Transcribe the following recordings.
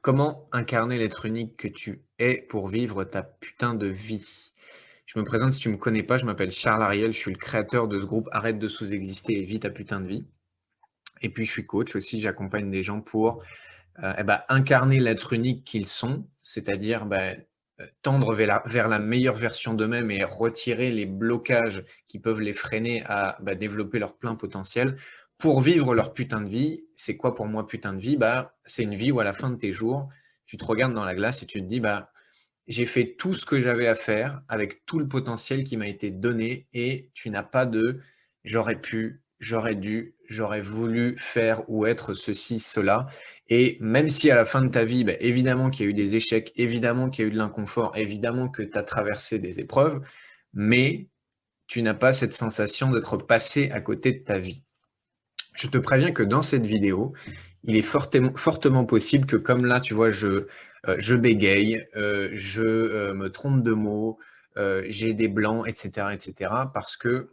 Comment incarner l'être unique que tu es pour vivre ta putain de vie? Je me présente si tu me connais pas, je m'appelle Charles Ariel, je suis le créateur de ce groupe Arrête de sous-exister et vis ta putain de vie. Et puis je suis coach aussi, j'accompagne des gens pour, incarner l'être unique qu'ils sont, c'est-à-dire, tendre vers la meilleure version d'eux-mêmes et retirer les blocages qui peuvent les freiner à, développer leur plein potentiel pour vivre leur putain de vie. C'est quoi pour moi putain de vie? C'est une vie où à la fin de tes jours, tu te regardes dans la glace et tu te dis: j'ai fait tout ce que j'avais à faire avec tout le potentiel qui m'a été donné et tu n'as pas de j'aurais pu, j'aurais dû, j'aurais voulu faire ou être ceci, cela. Et même si à la fin de ta vie, évidemment qu'il y a eu des échecs, évidemment qu'il y a eu de l'inconfort, évidemment que tu as traversé des épreuves, mais tu n'as pas cette sensation d'être passé à côté de ta vie. Je te préviens que dans cette vidéo, il est fortement possible que comme là, tu vois, je bégaye, me trompe de mots, j'ai des blancs et cetera parce que,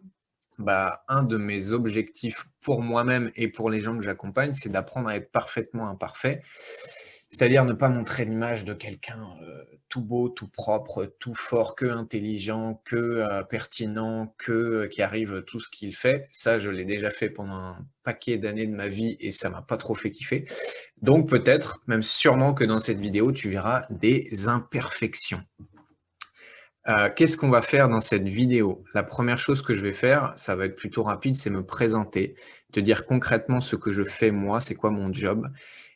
un de mes objectifs pour moi-même et pour les gens que j'accompagne, c'est d'apprendre à être parfaitement imparfait. C'est-à-dire ne pas montrer l'image de quelqu'un, tout beau, tout propre, tout fort, que intelligent, que, pertinent, que, qui arrive tout ce qu'il fait. Ça, je l'ai déjà fait pendant un paquet d'années de ma vie et ça m'a pas trop fait kiffer. Donc peut-être, même sûrement que dans cette vidéo, tu verras des imperfections. Qu'est-ce qu'on va faire dans cette vidéo? La première chose que je vais faire, ça va être plutôt rapide, c'est me présenter, te dire concrètement ce que je fais moi, c'est quoi mon job.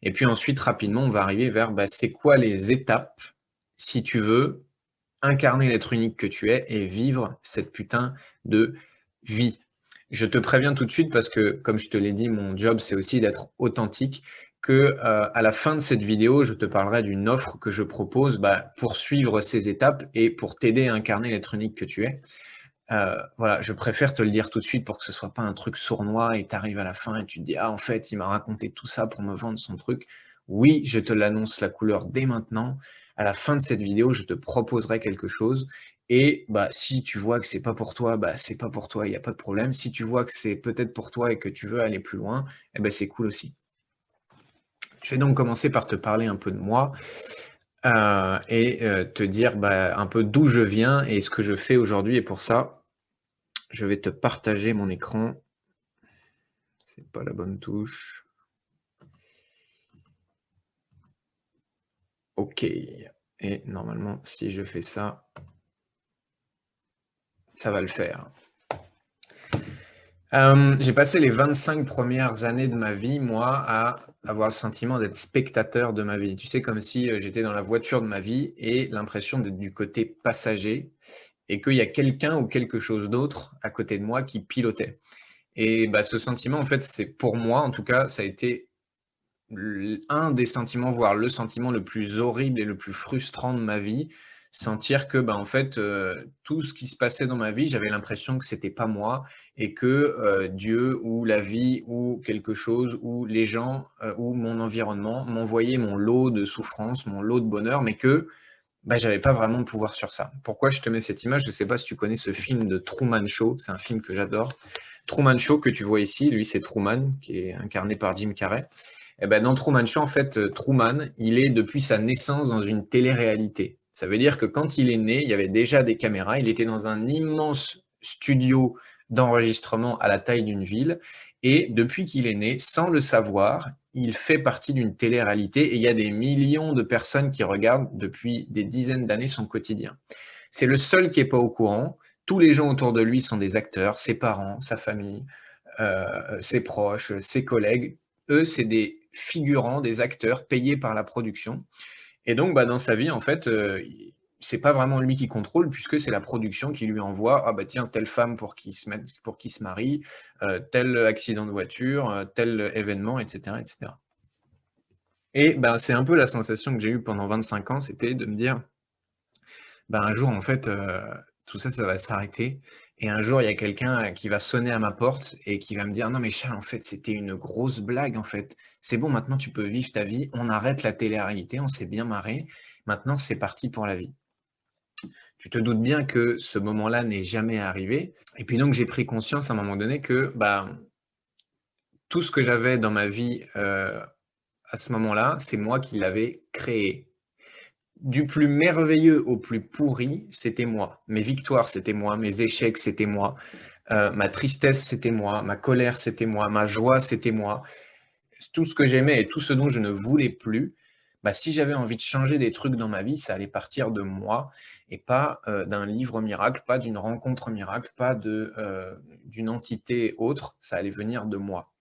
Et puis ensuite, rapidement, on va arriver vers, c'est quoi les étapes, si tu veux incarner l'être unique que tu es et vivre cette putain de vie. Je te préviens tout de suite parce que, comme je te l'ai dit, mon job, c'est aussi d'être authentique, que, à la fin de cette vidéo, je te parlerai d'une offre que je propose, pour suivre ces étapes et pour t'aider à incarner l'être unique que tu es. Voilà, je préfère te le dire tout de suite pour que ce soit pas un truc sournois et tu arrives à la fin et tu te dis: «Ah en fait, il m'a raconté tout ça pour me vendre son truc». Oui, je te l'annonce la couleur dès maintenant. À la fin de cette vidéo, je te proposerai quelque chose et si tu vois que c'est pas pour toi, c'est pas pour toi, il y a pas de problème. Si tu vois que c'est peut-être pour toi et que tu veux aller plus loin, c'est cool aussi. Je vais donc commencer par te parler un peu de moi, te dire, un peu d'où je viens et ce que je fais aujourd'hui et pour ça, je vais te partager mon écran. C'est pas la bonne touche. OK et normalement, si je fais ça, ça va le faire. J'ai passé les 25 premières années de ma vie, moi, à avoir le sentiment d'être spectateur de ma vie. Tu sais, comme si, j'étais dans la voiture de ma vie et l'impression d'être du côté passager et qu'il y a quelqu'un ou quelque chose d'autre à côté de moi qui pilotait et ce sentiment, en fait, c'est pour moi, en tout cas, ça a été un des sentiments, voire le sentiment le plus horrible et le plus frustrant de ma vie, sentir que, en fait, tout ce qui se passait dans ma vie, j'avais l'impression que c'était pas moi et que, Dieu ou la vie ou quelque chose ou les gens, ou mon environnement m'envoyaient mon lot de souffrance, mon lot de bonheur, mais que, j'avais pas vraiment de pouvoir sur ça. Pourquoi je te mets cette image? Je sais pas si tu connais ce film de Truman Show, c'est un film que j'adore. Truman Show que tu vois ici, lui, c'est Truman, qui est incarné par Jim Carrey. Et dans Truman Show, en fait, Truman, il est depuis sa naissance dans une télé-réalité. Ça veut dire que quand il est né, il y avait déjà des caméras. Il était dans un immense studio d'enregistrement à la taille d'une ville. Et depuis qu'il est né, sans le savoir, il fait partie d'une télé-réalité et il y a des millions de personnes qui regardent depuis des dizaines d'années son quotidien. C'est le seul qui n'est pas au courant. Tous les gens autour de lui sont des acteurs, ses parents, sa famille, ses proches, ses collègues. Eux, c'est des figurants, des acteurs payés par la production. Et donc, dans sa vie, en fait, c'est pas vraiment lui qui contrôle puisque c'est la production qui lui envoie: «Ah tiens, telle femme pour qu'il se marie, tel accident de voiture, tel événement» et cetera et cetera. Et c'est un peu la sensation que j'ai eue pendant 25 ans, c'était de me dire: un jour, en fait, tout ça, ça va s'arrêter et un jour, il y a quelqu'un, qui va sonner à ma porte et qui va me dire: «Non mais Charles, en fait, c'était une grosse blague, en fait. C'est bon, maintenant tu peux vivre ta vie. On arrête la télé-réalité, on s'est bien marré. Maintenant, c'est parti pour la vie». Tu te doutes bien que ce moment-là n'est jamais arrivé et puis donc j'ai pris conscience à un moment donné que, tout ce que j'avais dans ma vie, à ce moment-là, c'est moi qui l'avais créé. Du plus merveilleux au plus pourri, c'était moi. Mes victoires, c'était moi. Mes échecs, c'était moi. Ma tristesse, c'était moi. Ma colère, c'était moi. Ma joie, c'était moi. Tout ce que j'aimais et tout ce dont je ne voulais plus, bah, si j'avais envie de changer des trucs dans ma vie, ça allait partir de moi et pas, d'un livre miracle, pas d'une rencontre miracle, pas d'une entité autre, ça allait venir de moi.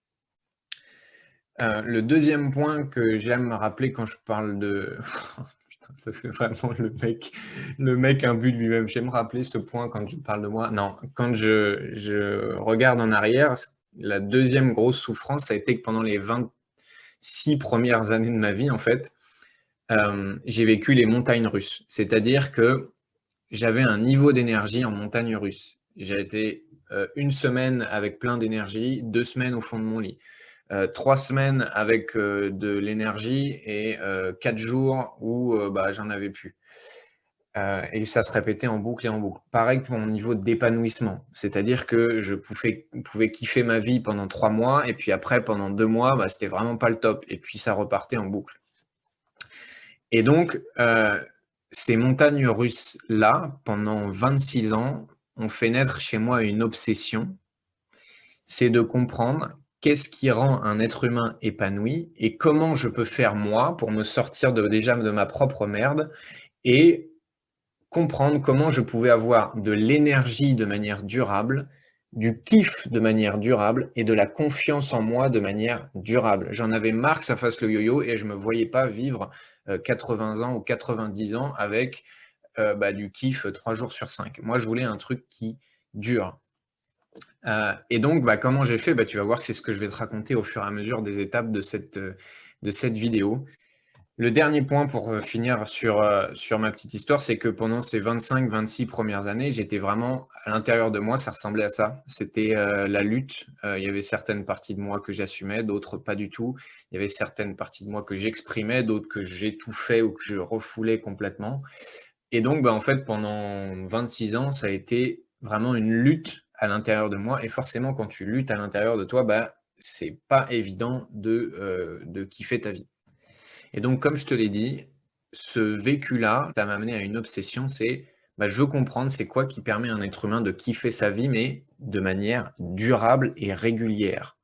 Le deuxième point que j'aime rappeler quand je parle de putain, ça fait vraiment le mec imbu de lui-même. J'aime rappeler ce point quand je parle de moi. Non, quand je regarde en arrière, la deuxième grosse souffrance, ça a été que pendant les 26 premières années de ma vie, en fait, j'ai vécu les montagnes russes. C'est-à-dire que j'avais un niveau d'énergie en montagne russe. J'ai été, 1 semaine avec plein d'énergie, 2 semaines au fond de mon lit. 3 semaines avec, de l'énergie et 4 jours où, bah, j'en avais plus. Et ça se répétait en boucle et en boucle. Pareil pour mon niveau d'épanouissement, c'est-à-dire que je pouvais kiffer ma vie pendant 3 mois et puis après pendant 2 mois, bah, c'était vraiment pas le top et puis ça repartait en boucle. Et donc, ces montagnes russes-là, pendant 26 ans, ont fait naître chez moi une obsession, c'est de comprendre qu'est-ce qui rend un être humain épanoui et comment je peux faire moi pour me sortir déjà de ma propre merde et comprendre comment je pouvais avoir de l'énergie de manière durable, du kiff de manière durable et de la confiance en moi de manière durable. J'en avais marre que ça fasse le yo-yo et je me voyais pas vivre 80 ans ou 90 ans avec bah, du kiff 3 jours sur 5. Moi, je voulais un truc qui dure. Et donc, bah, comment j'ai fait? Bah, tu vas voir, c'est ce que je vais te raconter au fur et à mesure des étapes de cette vidéo. Le dernier point pour, finir sur ma petite histoire, c'est que pendant ces 25-26 premières années, j'étais vraiment à l'intérieur de moi, ça ressemblait à ça. C'était, la lutte. Il y avait certaines parties de moi que j'assumais, d'autres pas du tout. Il y avait certaines parties de moi que j'exprimais, d'autres que j'étouffais ou que je refoulais complètement. Et donc, bah, en fait, pendant 26 ans, ça a été vraiment une lutte à l'intérieur de moi et forcément, quand tu luttes à l'intérieur de toi, bah, c'est pas évident de kiffer ta vie. Et donc, comme je te l'ai dit, ce vécu-là, ça m'a amené à une obsession, c'est, bah, je veux comprendre c'est quoi qui permet à un être humain de kiffer sa vie, mais de manière durable et régulière.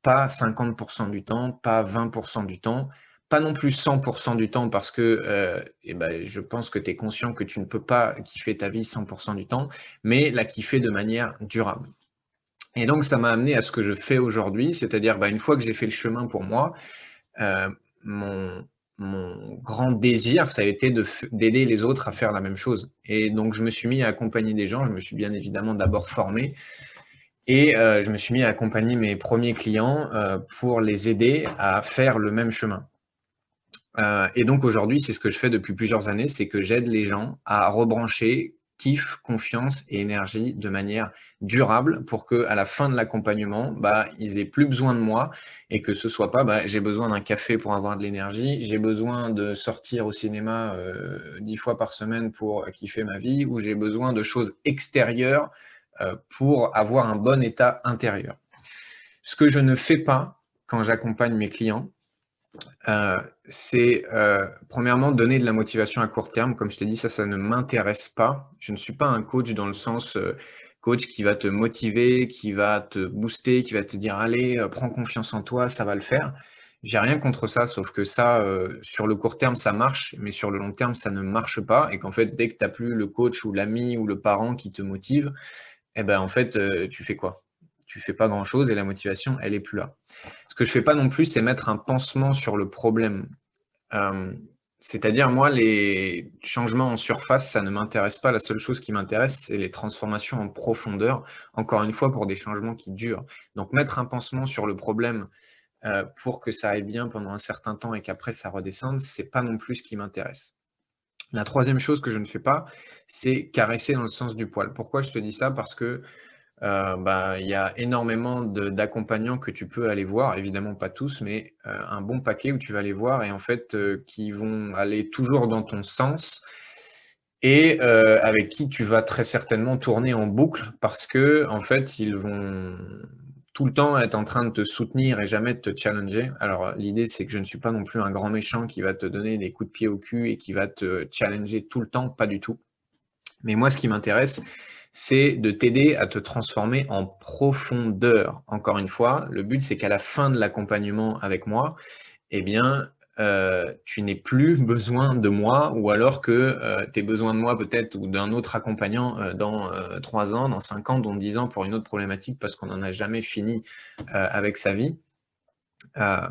Pas 50 du temps, pas 20 du temps, pas non plus 100 du temps parce que, et bah, je pense que tu es conscient que tu ne peux pas kiffer ta vie 100 du temps, mais la kiffer de manière durable. Et donc ça m'a amené à ce que je fais aujourd'hui, c'est-à-dire, bah, une fois que j'ai fait le chemin pour moi, mon mon grand désir, ça a été d'aider les autres à faire la même chose. Et donc je me suis mis à accompagner des gens, je me suis bien évidemment d'abord formé et je me suis mis à accompagner mes premiers clients, pour les aider à faire le même chemin. Et donc aujourd'hui, c'est ce que je fais depuis plusieurs années, c'est que j'aide les gens à rebrancher kiff, confiance et énergie de manière durable pour qu'à la fin de l'accompagnement, bah, ils aient plus besoin de moi et que ce soit pas, bah, j'ai besoin d'un café pour avoir de l'énergie, j'ai besoin de sortir au cinéma, 10 fois par semaine pour kiffer ma vie ou j'ai besoin de choses extérieures, pour avoir un bon état intérieur. Ce que je ne fais pas quand j'accompagne mes clients, c'est, premièrement, donner de la motivation à court terme. Comme je t'ai dit, ça ne m'intéresse pas. Je ne suis pas un coach dans le sens, coach qui va te motiver, qui va te booster, qui va te dire: «Allez, prends confiance en toi, ça va le faire». J'ai rien contre ça, sauf que ça, sur le court terme, ça marche, mais sur le long terme, ça ne marche pas et qu'en fait, dès que tu as plus le coach ou l'ami ou le parent qui te motive, et ben, en fait, tu fais quoi? Tu fais pas grand chose et la motivation, elle est plus là. Ce que je fais pas non plus, c'est mettre un pansement sur le problème. Hem, C'est-à-dire moi, les changements en surface, ça ne m'intéresse pas. La seule chose qui m'intéresse, c'est les transformations en profondeur, encore une fois pour des changements qui durent. Donc mettre un pansement sur le problème, pour que ça aille bien pendant un certain temps et qu'après ça redescende, c'est pas non plus ce qui m'intéresse. La troisième chose que je ne fais pas, c'est caresser dans le sens du poil. Pourquoi je te dis ça? Parce que bah, il y a énormément d'accompagnants que tu peux aller voir, évidemment pas tous, mais un bon paquet où tu vas aller voir et en fait, qui vont aller toujours dans ton sens et avec qui tu vas très certainement tourner en boucle parce que en fait, ils vont tout le temps être en train de te soutenir et jamais de te challenger. Alors, l'idée, c'est que je ne suis pas non plus un grand méchant qui va te donner des coups de pied au cul et qui va te challenger tout le temps, pas du tout. Mais moi, ce qui m'intéresse, c'est de t'aider à te transformer en profondeur. Encore une fois, le but, c'est qu'à la fin de l'accompagnement avec moi, eh bien, tu n'aies plus besoin de moi ou alors que, tu aies besoin de moi peut-être ou d'un autre accompagnant, dans, 3 ans, dans 5 ans, dans 10 ans pour une autre problématique parce qu'on n'en a jamais fini, avec sa vie.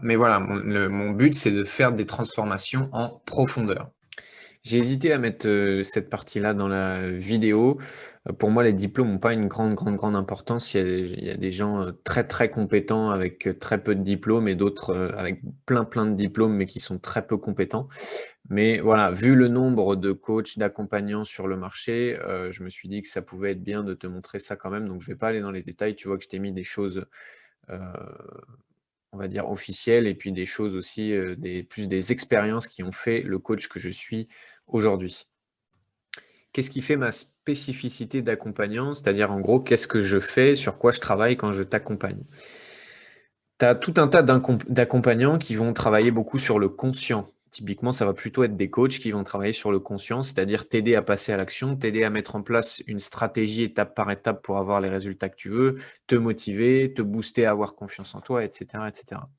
Mais voilà, mon but, c'est de faire des transformations en profondeur. J'ai hésité à mettre, cette partie-là dans la vidéo. Pour moi, les diplômes n'ont pas une grande importance. Il y a des gens, très, très compétents avec, très peu de diplômes et d'autres, avec plein de diplômes, mais qui sont très peu compétents. Mais voilà, vu le nombre de coachs, d'accompagnants sur le marché, je me suis dit que ça pouvait être bien de te montrer ça quand même. Donc je vais pas aller dans les détails. Tu vois que je t'ai mis des choses, heu, on va dire officielles et puis des choses aussi, des expériences qui ont fait le coach que je suis aujourd'hui. Qu'est-ce qui fait ma spécificité d'accompagnant? C'est-à-dire, en gros, qu'est-ce que je fais, sur quoi je travaille quand je t'accompagne? Tu as tout un tas d'accompagnants qui vont travailler beaucoup sur le conscient. Typiquement, ça va plutôt être des coachs qui vont travailler sur le conscient, c'est-à-dire t'aider à passer à l'action, t'aider à mettre en place une stratégie étape par étape pour avoir les résultats que tu veux, te motiver, te booster à avoir confiance en toi, et cetera, et cetera.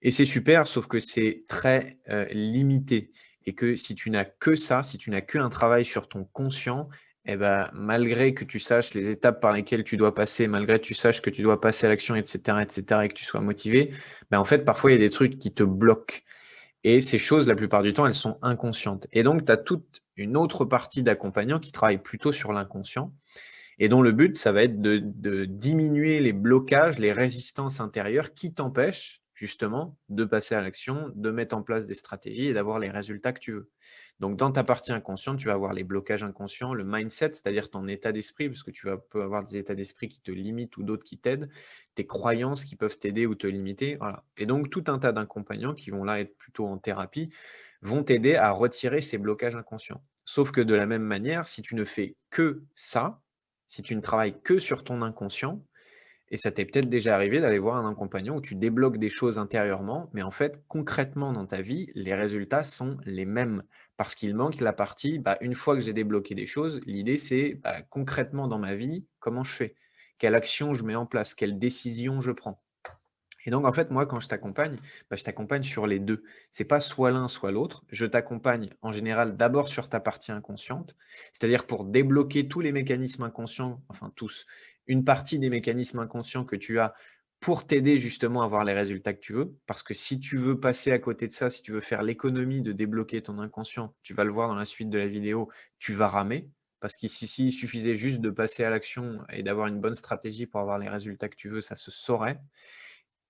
Et c'est super, sauf que c'est très, limité et que si tu n'as que ça, si tu n'as qu'un travail sur ton conscient et ben, malgré que tu saches les étapes par lesquelles tu dois passer, malgré que tu saches que tu dois passer à l'action et cetera et que tu sois motivé, ben, en fait, parfois, il y a des trucs qui te bloquent et ces choses, la plupart du temps, elles sont inconscientes et donc tu as toute une autre partie d'accompagnants qui travaillent plutôt sur l'inconscient et dont le but, ça va être de diminuer les blocages, les résistances intérieures qui t'empêchent justement de passer à l'action, de mettre en place des stratégies et d'avoir les résultats que tu veux. Donc, dans ta partie inconsciente, tu vas avoir les blocages inconscients, le mindset, c'est-à-dire ton état d'esprit, parce que peux avoir des états d'esprit qui te limitent ou d'autres qui t'aident, tes croyances qui peuvent t'aider ou te limiter. Voilà. Et donc, tout un tas d'accompagnants qui vont là être plutôt en thérapie vont t'aider à retirer ces blocages inconscients. Sauf que de la même manière, si tu ne fais que ça, si tu ne travailles que sur ton inconscient, et ça t'est peut-être déjà arrivé d'aller voir un compagnon où tu débloques des choses intérieurement, mais en fait, concrètement dans ta vie, les résultats sont les mêmes. Parce qu'il manque la partie, bah, une fois que j'ai débloqué des choses, l'idée c'est bah, concrètement dans ma vie, comment je fais? Quelle action je mets en place? Quelle décision je prends? Et donc, en fait, moi, quand je t'accompagne, bah, je t'accompagne sur les 2. C'est pas soit l'un, soit l'autre. Je t'accompagne en général d'abord sur ta partie inconsciente, c'est-à-dire pour débloquer tous les mécanismes inconscients, enfin tous, une partie des mécanismes inconscients que tu as pour t'aider justement à avoir les résultats que tu veux. Parce que si tu veux passer à côté de ça, si tu veux faire l'économie de débloquer ton inconscient, tu vas le voir dans la suite de la vidéo, tu vas ramer. Parce qu'ici, s'il suffisait juste de passer à l'action et d'avoir une bonne stratégie pour avoir les résultats que tu veux, ça se saurait.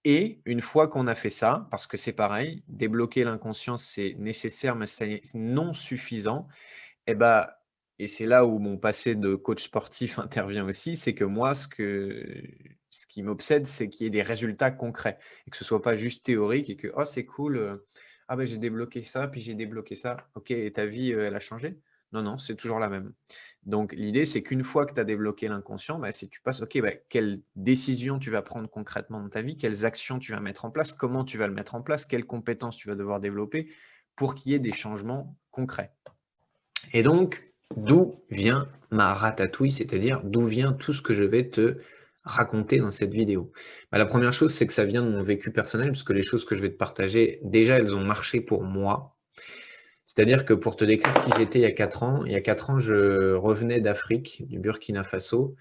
Et une fois qu'on a fait ça, parce que c'est pareil, débloquer l'inconscient, c'est nécessaire, mais c'est non suffisant. Et bah, et c'est là où mon passé de coach sportif intervient aussi, c'est que moi, ce qui m'obsède, c'est qu'il y ait des résultats concrets et que ce soit pas juste théorique et que oh c'est cool, ah ben j'ai débloqué ça, puis j'ai débloqué ça. OK, et ta vie, elle a changé? Non, non, c'est toujours la même. Donc l'idée, c'est qu'une fois que tu as débloqué l'inconscient, bah, si tu passes, OK, bah, quelles décisions tu vas prendre concrètement dans ta vie, quelles actions tu vas mettre en place, comment tu vas le mettre en place, quelles compétences tu vas devoir développer pour qu'il y ait des changements concrets. Et donc, d'où vient ma ratatouille, c'est-à-dire d'où vient tout ce que je vais te raconter dans cette vidéo? Bah, la première chose, c'est que ça vient de mon vécu personnel, parce que les choses que je vais te partager, déjà, elles ont marché pour moi. C'est-à-dire que pour te décrire qui j'étais il y a 4 ans, je revenais d'Afrique, du Burkina Faso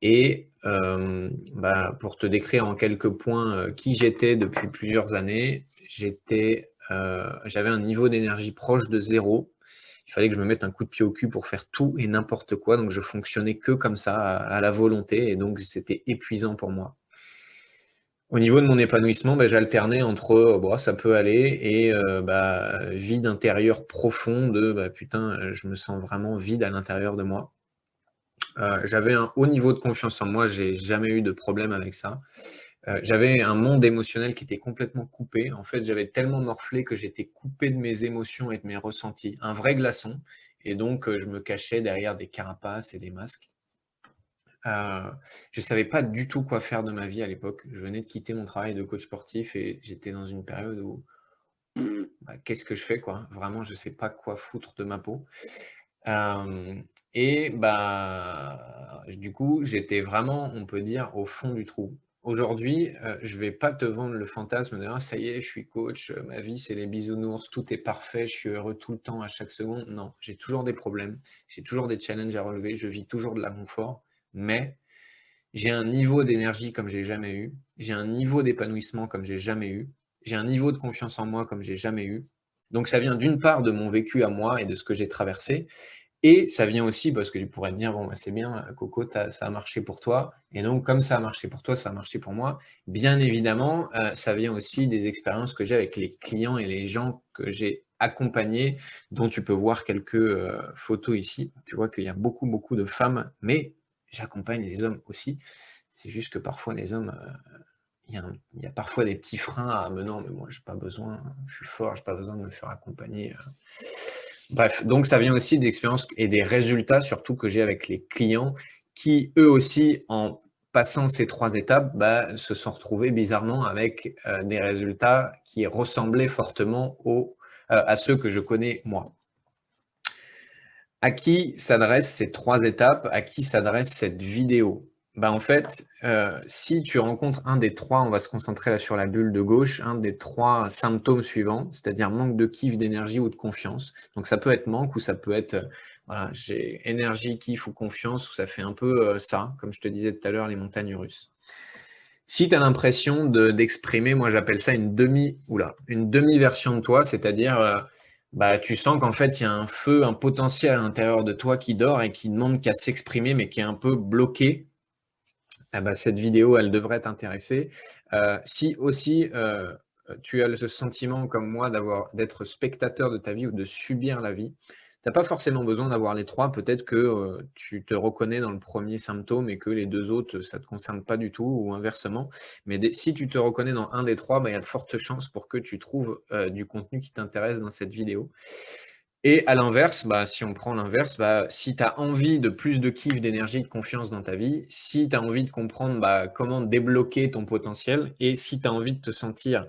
et bah, pour te décrire en quelques points, qui j'étais depuis plusieurs années, j'avais un niveau d'énergie proche de 0. Il fallait que je me mette un coup de pied au cul pour faire tout et n'importe quoi, donc je fonctionnais que comme ça, à la volonté et donc c'était épuisant pour moi. Au niveau de mon épanouissement, bah, j'alternais entre, bon ça peut aller et bah, vide intérieur profond de, bah, putain, je me sens vraiment vide à l'intérieur de moi. J'avais un haut niveau de confiance en moi, j'ai jamais eu de problème avec ça. J'avais un monde émotionnel qui était complètement coupé. En fait, j'avais tellement morflé que j'étais coupé de mes émotions et de mes ressentis, un vrai glaçon et donc je me cachais derrière des carapaces et des masques. Je savais pas du tout quoi faire de ma vie à l'époque. Je venais de quitter mon travail de coach sportif et j'étais dans une période où, bah, qu'est-ce que je fais, quoi? Vraiment, je sais pas quoi foutre de ma peau. Hem et bah, du coup, j'étais vraiment, on peut dire, au fond du trou. Aujourd'hui, je vais pas te vendre le fantasme de: «Ah ça y est, je suis coach, ma vie c'est les bisounours, tout est parfait, je suis heureux tout le temps, à chaque seconde». Non, j'ai toujours des problèmes, j'ai toujours des challenges à relever, je vis toujours de l'inconfort, mais j'ai un niveau d'énergie comme j'ai jamais eu, j'ai un niveau d'épanouissement comme j'ai jamais eu, j'ai un niveau de confiance en moi comme j'ai jamais eu. Donc ça vient d'une part de mon vécu à moi et de ce que j'ai traversé, et ça vient aussi parce que tu pourrais te dire: «Bon, bah, c'est bien, Coco, ça a marché pour toi et donc comme ça a marché pour toi, ça a marché pour moi». Bien évidemment, ça vient aussi des expériences que j'ai avec les clients et les gens que j'ai accompagnés, dont tu peux voir quelques, photos ici. Tu vois qu'il y a beaucoup, beaucoup de femmes, mais j'accompagne les hommes aussi. C'est juste que parfois les hommes, il y a parfois des petits freins à: «Mais non, mais moi j'ai pas besoin, je suis fort, j'ai pas besoin de me faire accompagner». Bref, donc ça vient aussi d'expériences et des résultats surtout que j'ai avec les clients qui, eux aussi, en passant ces 3 étapes, bah, se sont retrouvés bizarrement avec, des résultats qui ressemblaient fortement à ceux que je connais moi. À qui s'adressent ces 3 étapes? À qui s'adresse cette vidéo? Bah, en fait, si tu rencontres un des 3, on va se concentrer là sur la bulle de gauche, un des 3 symptômes suivants, c'est-à-dire manque de kiff, d'énergie ou de confiance. Donc ça peut être manque ou ça peut être, voilà, j'ai énergie, kiff ou confiance, ou ça fait un peu, ça, comme je te disais tout à l'heure, les montagnes russes. Si tu as l'impression d'exprimer, moi j'appelle ça une demi-version de toi, c'est-à-dire, bah, tu sens qu'en fait, il y a un feu, un potentiel à l'intérieur de toi qui dort et qui demande qu'à s'exprimer, mais qui est un peu bloqué, ah bah, cette vidéo, elle devrait t'intéresser. Si aussi, tu as le sentiment comme moi d'être spectateur de ta vie ou de subir la vie, tu as pas forcément besoin d'avoir les 3. Peut-être que, tu te reconnais dans le premier symptôme et que les 2 autres, ça te concerne pas du tout ou inversement. Mais si tu te reconnais dans un des 3, bah, il y a de fortes chances pour que tu trouves, du contenu qui t'intéresse dans cette vidéo. Et à l'inverse, bah, si on prend l'inverse, bah, si tu as envie de plus de kiff, d'énergie, de confiance dans ta vie, si tu as envie de comprendre, bah, comment débloquer ton potentiel et si tu as envie de te sentir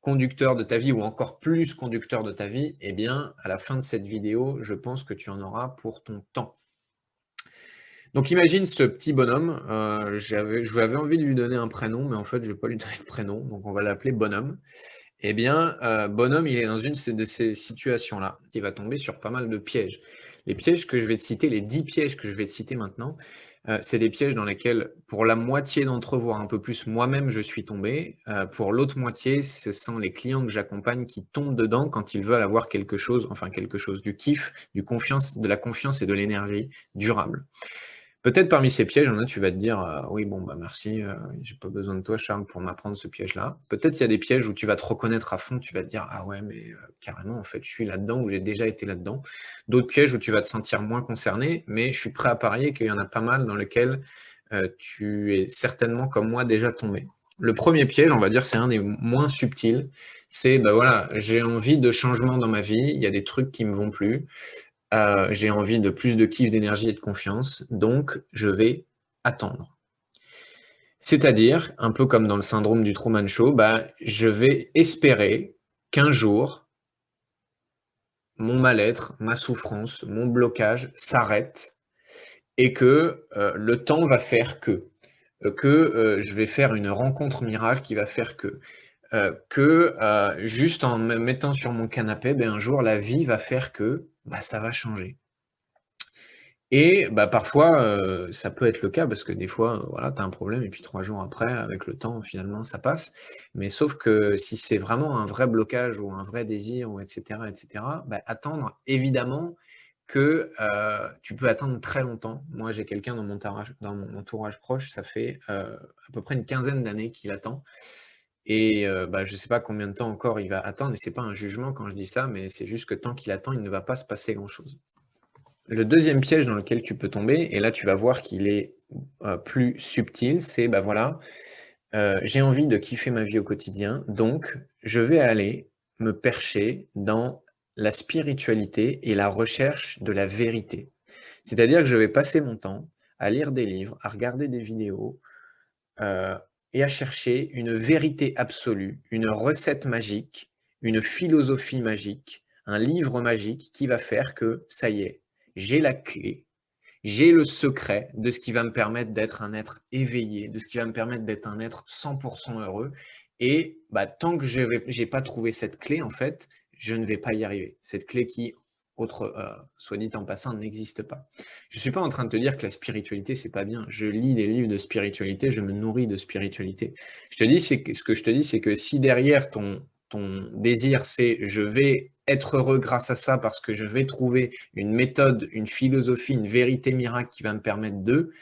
conducteur de ta vie ou encore plus conducteur de ta vie, eh bien, à la fin de cette vidéo, je pense que tu en auras pour ton temps. Donc imagine ce petit bonhomme, j'avais envie de lui donner un prénom, mais en fait, je vais pas lui donner de prénom, donc on va l'appeler Bonhomme. Eh bien, Bonhomme, il est dans une de ces situations-là. Il va tomber sur pas mal de pièges. Les pièges que je vais te citer, les 10 pièges que je vais te citer maintenant, c'est des pièges dans lesquels, pour la moitié d'entre eux, voire un peu plus, moi-même, je suis tombé. Pour l'autre moitié, ce sont les clients que j'accompagne qui tombent dedans quand ils veulent avoir quelque chose, enfin quelque chose, du kiff, de la confiance et de l'énergie durable. Peut-être parmi ces pièges, il y en a, tu vas te dire, «Oui, bon, bah, merci, j'ai pas besoin de toi Charles pour m'apprendre ce piège-là». Peut-être il y a des pièges où tu vas te reconnaître à fond, tu vas te dire: «Ah ouais, mais carrément, en fait, je suis là-dedans ou j'ai déjà été là-dedans». D'autres pièges où tu vas te sentir moins concerné, mais je suis prêt à parier qu'il y en a pas mal dans lesquels, tu es certainement, comme moi, déjà tombé. Le premier piège, on va dire, c'est un des moins subtils, c'est, bah, voilà, j'ai envie de changement dans ma vie, il y a des trucs qui me vont plus. J'ai envie de plus de kiff, d'énergie et de confiance, donc je vais attendre. C'est-à-dire, un peu comme dans le syndrome du Truman Show, bah, je vais espérer qu'un jour, mon mal-être, ma souffrance, mon blocage s'arrête et que, le temps va faire que, je vais faire une rencontre miracle qui va faire que, juste en me mettant sur mon canapé, ben, un jour la vie va faire que, bah, ça va changer. Et bah, parfois, ça peut être le cas parce que des fois, voilà, tu as un problème et puis 3 jours après, avec le temps, finalement, ça passe. Mais sauf que si c'est vraiment un vrai blocage ou un vrai désir ou et cetera, bah, attendre évidemment que, tu peux attendre très longtemps. Moi, j'ai quelqu'un dans mon entourage proche, ça fait, à peu près une quinzaine d'années qu'il attend et bah, je ne sais pas combien de temps encore il va attendre et c'est pas un jugement quand je dis ça, mais c'est juste que tant qu'il attend, il ne va pas se passer grand-chose. Le deuxième piège dans lequel tu peux tomber, et là tu vas voir qu'il est, plus subtil, c'est, bah, voilà, j'ai envie de kiffer ma vie au quotidien, donc je vais aller me percher dans la spiritualité et la recherche de la vérité. C'est-à-dire que je vais passer mon temps à lire des livres, à regarder des vidéos, heu et à chercher une vérité absolue, une recette magique, une philosophie magique, un livre magique qui va faire que, ça y est, j'ai la clé, j'ai le secret de ce qui va me permettre d'être un être éveillé, de ce qui va me permettre d'être un être 100 heureux et bah, tant que j'ai pas trouvé cette clé, en fait, je ne vais pas y arriver. Cette clé qui, soit dit en passant, n'existe pas. Je suis pas en train de te dire que la spiritualité, c'est pas bien. Je lis des livres de spiritualité, je me nourris de spiritualité. Ce que je te dis, c'est que si derrière ton désir, c'est: «Je vais être heureux grâce à ça parce que je vais trouver une méthode, une philosophie, une vérité miracle qui va me permettre de»,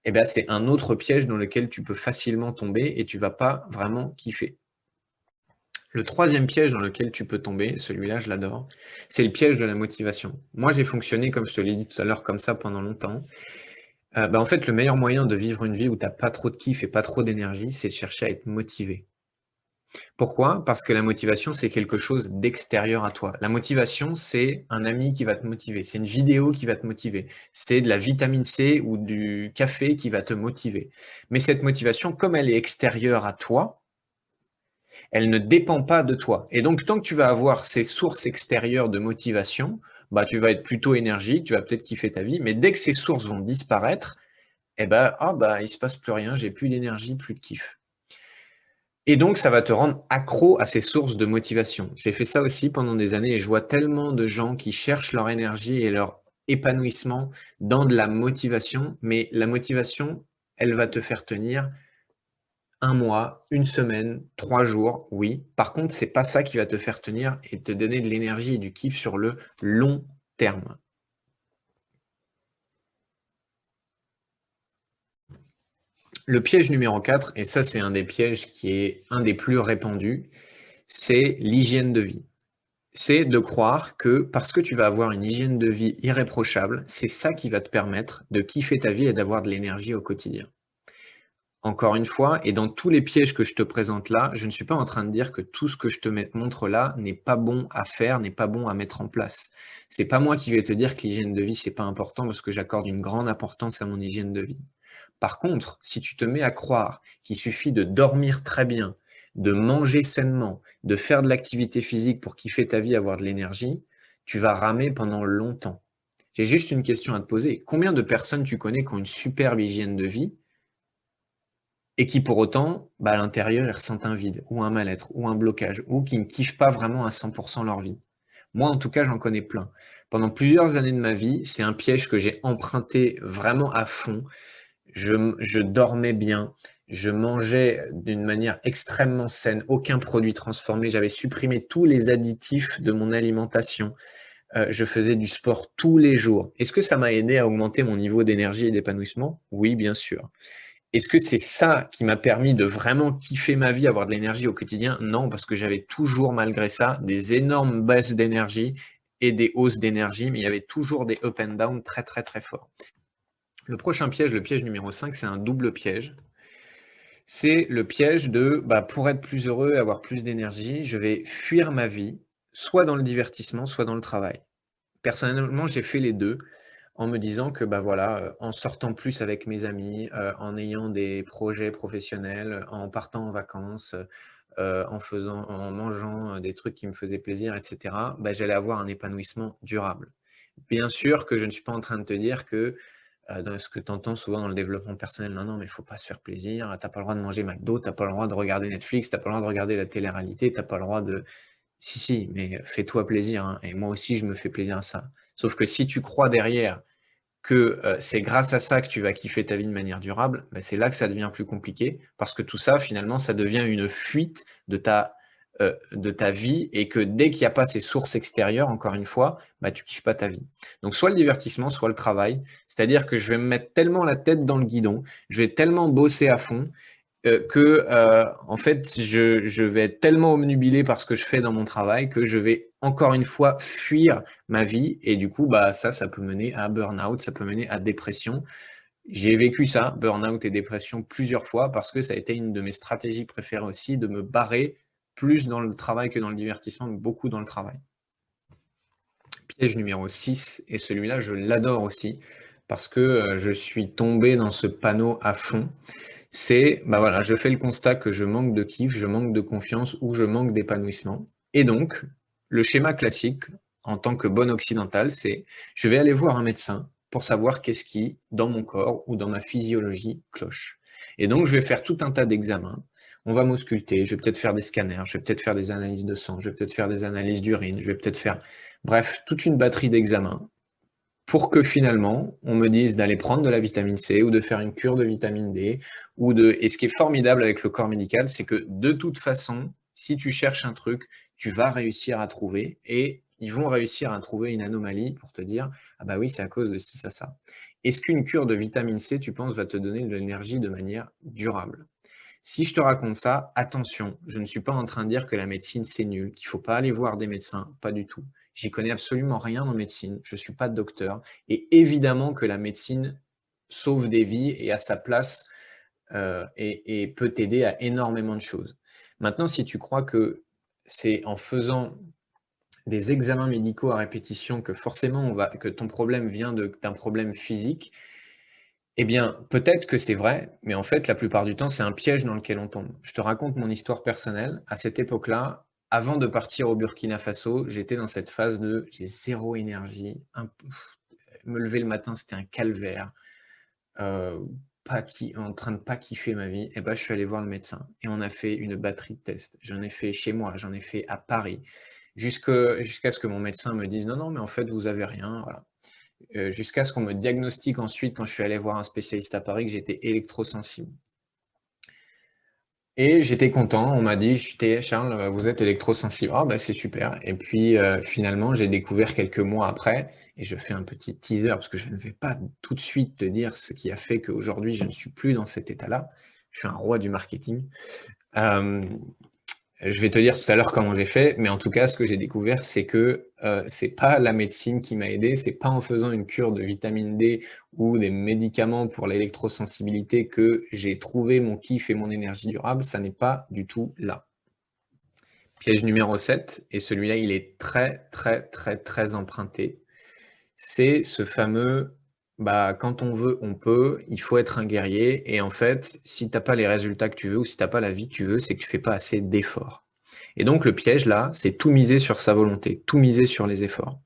eh ben, c'est un autre piège dans lequel tu peux facilement tomber et tu vas pas vraiment kiffer. Le troisième piège dans lequel tu peux tomber, celui-là je l'adore, c'est le piège de la motivation. Moi, j'ai fonctionné, comme je te l'ai dit tout à l'heure, comme ça pendant longtemps. Bah, en fait, le meilleur moyen de vivre une vie où tu as pas trop de kiff et pas trop d'énergie, c'est de chercher à être motivé. Pourquoi? Parce que la motivation, c'est quelque chose d'extérieur à toi. La motivation, c'est un ami qui va te motiver, c'est une vidéo qui va te motiver, c'est de la vitamine C ou du café qui va te motiver. Mais cette motivation, comme elle est extérieure à toi, elle ne dépend pas de toi. Et donc, tant que tu vas avoir ces sources extérieures de motivation, bah, tu vas être plutôt énergique, tu vas peut-être kiffer ta vie, mais dès que ces sources vont disparaître, eh ben, ah bah, il se passe plus rien, j'ai plus d'énergie, plus de kiff. Et donc, ça va te rendre accro à ces sources de motivation. J'ai fait ça aussi pendant des années et je vois tellement de gens qui cherchent leur énergie et leur épanouissement dans de la motivation, mais la motivation, elle va te faire tenir un mois, une semaine, 3 jours, oui. Par contre, c'est pas ça qui va te faire tenir et te donner de l'énergie et du kiff sur le long terme. Le piège numéro 4, et ça, c'est un des pièges qui est un des plus répandus, c'est l'hygiène de vie. C'est de croire que parce que tu vas avoir une hygiène de vie irréprochable, c'est ça qui va te permettre de kiffer ta vie et d'avoir de l'énergie au quotidien. Encore une fois, et dans tous les pièges que je te présente là, je ne suis pas en train de dire que tout ce que je te montre là n'est pas bon à faire, n'est pas bon à mettre en place. C'est pas moi qui vais te dire que l'hygiène de vie, c'est pas important parce que j'accorde une grande importance à mon hygiène de vie. Par contre, si tu te mets à croire qu'il suffit de dormir très bien, de manger sainement, de faire de l'activité physique pour kiffer ta vie, avoir de l'énergie, tu vas ramer pendant longtemps. J'ai juste une question à te poser. Combien de personnes tu connais qui ont une superbe hygiène de vie et qui pour autant, bah, à l'intérieur, ils ressentent un vide ou un mal-être ou un blocage ou qui ne kiffent pas vraiment à 100 leur vie? Moi, en tout cas, j'en connais plein. Pendant plusieurs années de ma vie, c'est un piège que j'ai emprunté vraiment à fond. Je dormais bien, je mangeais d'une manière extrêmement saine, aucun produit transformé, j'avais supprimé tous les additifs de mon alimentation, je faisais du sport tous les jours. Est-ce que ça m'a aidé à augmenter mon niveau d'énergie et d'épanouissement? Oui, bien sûr. Est-ce que c'est ça qui m'a permis de vraiment kiffer ma vie, avoir de l'énergie au quotidien? Non, parce que j'avais toujours malgré ça des énormes baisses d'énergie et des hausses d'énergie, mais il y avait toujours des up and down très, très, très forts. Le prochain piège, le piège numéro 5, c'est un double piège. C'est le piège de, bah, pour être plus heureux et avoir plus d'énergie, je vais fuir ma vie, soit dans le divertissement, soit dans le travail. Personnellement, j'ai fait les 2 en me disant que, bah, voilà, en sortant plus avec mes amis, en ayant des projets professionnels, en partant en vacances, en mangeant, des trucs qui me faisaient plaisir et cetera, bah, j'allais avoir un épanouissement durable. Bien sûr que je ne suis pas en train de te dire que, dans ce que tu entends souvent dans le développement personnel: «Non, non, mais il faut pas se faire plaisir, tu as pas le droit de manger McDo, tu as pas le droit de regarder Netflix, tu as pas le droit de regarder la télé-réalité, tu as pas le droit de». Si, si, mais fais-toi plaisir, hein, et moi aussi je me fais plaisir à ça. Sauf que si tu crois derrière que, c'est grâce à ça que tu vas kiffer ta vie de manière durable, bah, c'est là que ça devient plus compliqué parce que tout ça finalement, ça devient une fuite de ta vie et que dès qu'il y a pas ces sources extérieures, encore une fois, bah, tu kiffes pas ta vie. Donc soit le divertissement, soit le travail. C'est-à-dire que je vais me mettre tellement la tête dans le guidon, je vais tellement bosser à fond, que, en fait, je vais être tellement obnubilé par ce que je fais dans mon travail que je vais encore une fois fuir ma vie et du coup, bah, ça peut mener à burn-out, ça peut mener à dépression. J'ai vécu ça, burn-out et dépression plusieurs fois parce que ça a été une de mes stratégies préférées aussi de me barrer plus dans le travail que dans le divertissement, mais beaucoup dans le travail. Piège numéro 6 et celui-là, je l'adore aussi parce que je suis tombé dans ce panneau à fond. C'est, bah voilà, je fais le constat que je manque de kiff, je manque de confiance ou je manque d'épanouissement. Et donc, le schéma classique, en tant que bon occidental, c'est je vais aller voir un médecin pour savoir qu'est-ce qui, dans mon corps ou dans ma physiologie, cloche. Et donc, je vais faire tout un tas d'examens. On va m'ausculter, je vais peut-être faire des scanners, je vais peut-être faire des analyses de sang, je vais peut-être faire des analyses d'urine, je vais peut-être faire, bref, toute une batterie d'examens pour que finalement, on me dise d'aller prendre de la vitamine C ou de faire une cure de vitamine D et ce qui est formidable avec le corps médical, c'est que de toute façon, si tu cherches un truc, tu vas réussir à trouver et ils vont réussir à trouver une anomalie pour te dire: «Ah bah oui, c'est à cause de ci, ça». Est-ce qu'une cure de vitamine C, tu penses, va te donner de l'énergie de manière durable? Si je te raconte ça, attention, je ne suis pas en train de dire que la médecine, c'est nul, qu'il ne faut pas aller voir des médecins, pas du tout. J'y connais absolument rien en médecine, je ne suis pas docteur et évidemment que la médecine sauve des vies et a sa place, et peut t'aider à énormément de choses. Maintenant, si tu crois que c'est en faisant des examens médicaux à répétition que forcément que ton problème vient d'un problème physique, eh bien, peut-être que c'est vrai, mais en fait, la plupart du temps, c'est un piège dans lequel on tombe. Je te raconte mon histoire personnelle. À cette époque-là, avant de partir au Burkina Faso, j'étais dans cette phase de j'ai zéro énergie, me lever le matin, c'était un calvaire, pas qui en train de pas kiffer ma vie. Et ben, je suis allé voir le médecin et on a fait une batterie de tests. J'en ai fait chez moi, j'en ai fait à Paris, jusqu'à ce que mon médecin me dise: «Non, non, mais en fait, vous avez rien», voilà. Jusqu'à ce qu'on me diagnostique ensuite, quand je suis allé voir un spécialiste à Paris, que j'étais électrosensible. Et j'étais content, on m'a dit: Charles, vous êtes électrosensible». Ah bah, c'est super et puis, finalement, j'ai découvert quelques mois après et je fais un petit teaser parce que je ne vais pas tout de suite te dire ce qui a fait qu'aujourd'hui je ne suis plus dans cet état-là. Je suis un roi du marketing. Hem Je vais te dire tout à l'heure comment j'ai fait, mais en tout cas, ce que j'ai découvert, c'est que, c'est pas la médecine qui m'a aidé, c'est pas en faisant une cure de vitamine D ou des médicaments pour l'électrosensibilité que j'ai trouvé mon kiff et mon énergie durable, ça n'est pas du tout là. Piège numéro 7, et celui-là, il est très, très, très, très emprunté. C'est ce fameux, bah, quand on veut, on peut, il faut être un guerrier et en fait, si tu as pas les résultats que tu veux ou si tu as pas la vie que tu veux, c'est que tu fais pas assez d'efforts. Et donc le piège là, c'est tout miser sur sa volonté, tout miser sur les efforts.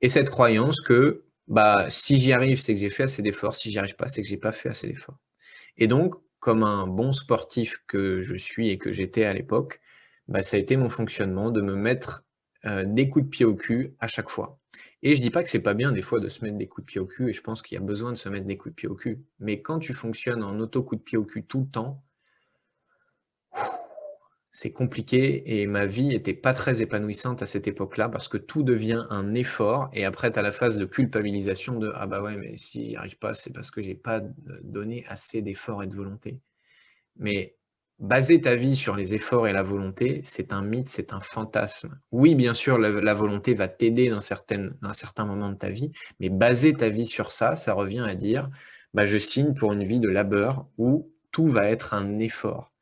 Et cette croyance que, bah, si j'y arrive, c'est que j'ai fait assez d'efforts, si j'y arrive pas, c'est que j'ai pas fait assez d'efforts. Et donc, comme un bon sportif que je suis et que j'étais à l'époque, bah, ça a été mon fonctionnement de me mettre, des coups de pied au cul à chaque fois. Et je dis pas que c'est pas bien des fois de se mettre des coups de pied au cul et je pense qu'il y a besoin de se mettre des coups de pied au cul. Mais quand tu fonctionnes en auto coup de pied au cul tout le temps, c'est compliqué et ma vie était pas très épanouissante à cette époque-là parce que tout devient un effort et après tu as la phase de culpabilisation de: «Ah bah ouais, mais si j'y arrive pas, c'est parce que j'ai pas donné assez d'efforts et de volonté». Mais baser ta vie sur les efforts et la volonté, c'est un mythe, c'est un fantasme. Oui, bien sûr, la volonté va t'aider dans certains moments de ta vie, mais baser ta vie sur ça, ça revient à dire: «Bah, je signe pour une vie de labeur où tout va être un effort».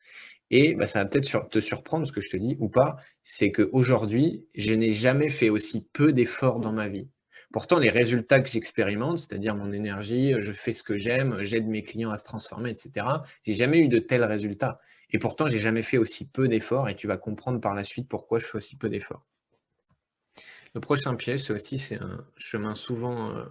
Et bah, ça va peut-être te surprendre ce que je te dis ou pas, c'est qu'aujourd'hui, je n'ai jamais fait aussi peu d'efforts dans ma vie. Pourtant, les résultats que j'expérimente, c'est-à-dire mon énergie, je fais ce que j'aime, j'aide mes clients à se transformer, et cetera. J'ai jamais eu de tels résultats et pourtant, j'ai jamais fait aussi peu d'efforts et tu vas comprendre par la suite pourquoi je fais aussi peu d'efforts. Le prochain piège, c'est un chemin souvent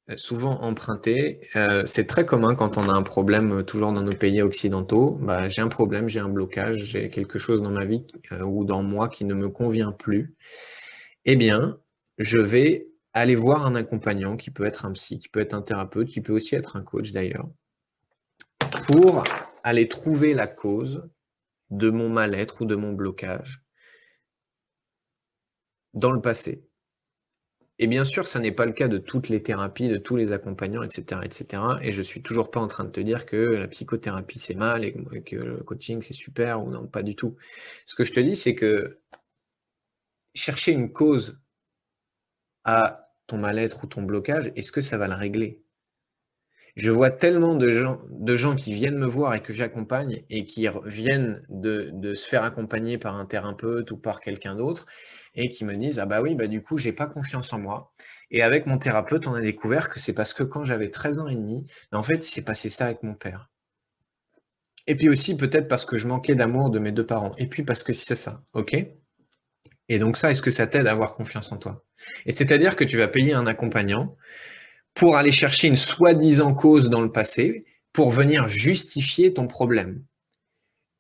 emprunté. C'est très commun quand on a un problème, toujours dans nos pays occidentaux. Bah, j'ai un problème, j'ai un blocage, j'ai quelque chose dans ma vie, ou dans moi qui ne me convient plus. Eh bien, je vais aller voir un accompagnant qui peut être un psy, qui peut être un thérapeute, qui peut aussi être un coach d'ailleurs, pour aller trouver la cause de mon mal-être ou de mon blocage dans le passé. Et bien sûr, ça n'est pas le cas de toutes les thérapies, de tous les accompagnants, et cetera, et cetera. Et je suis toujours pas en train de te dire que la psychothérapie, c'est mal et que le coaching, c'est super ou non, pas du tout. Ce que je te dis, c'est que chercher une cause à ton mal-être ou ton blocage, est-ce que ça va le régler? Je vois tellement de gens qui viennent me voir et que j'accompagne et qui viennent de se faire accompagner par un thérapeute ou par quelqu'un d'autre et qui me disent: «Ah bah oui, bah du coup, j'ai pas confiance en moi» et avec mon thérapeute, on a découvert que c'est parce que quand j'avais 13 ans et demi, en fait, il s'est passé ça avec mon père. Et puis aussi peut-être parce que je manquais d'amour de mes 2 parents et puis parce que c'est ça, OK? Et donc ça, est-ce que ça t'aide à avoir confiance en toi? Et c'est-à-dire que tu vas payer un accompagnant pour aller chercher une soi-disant cause dans le passé, pour venir justifier ton problème.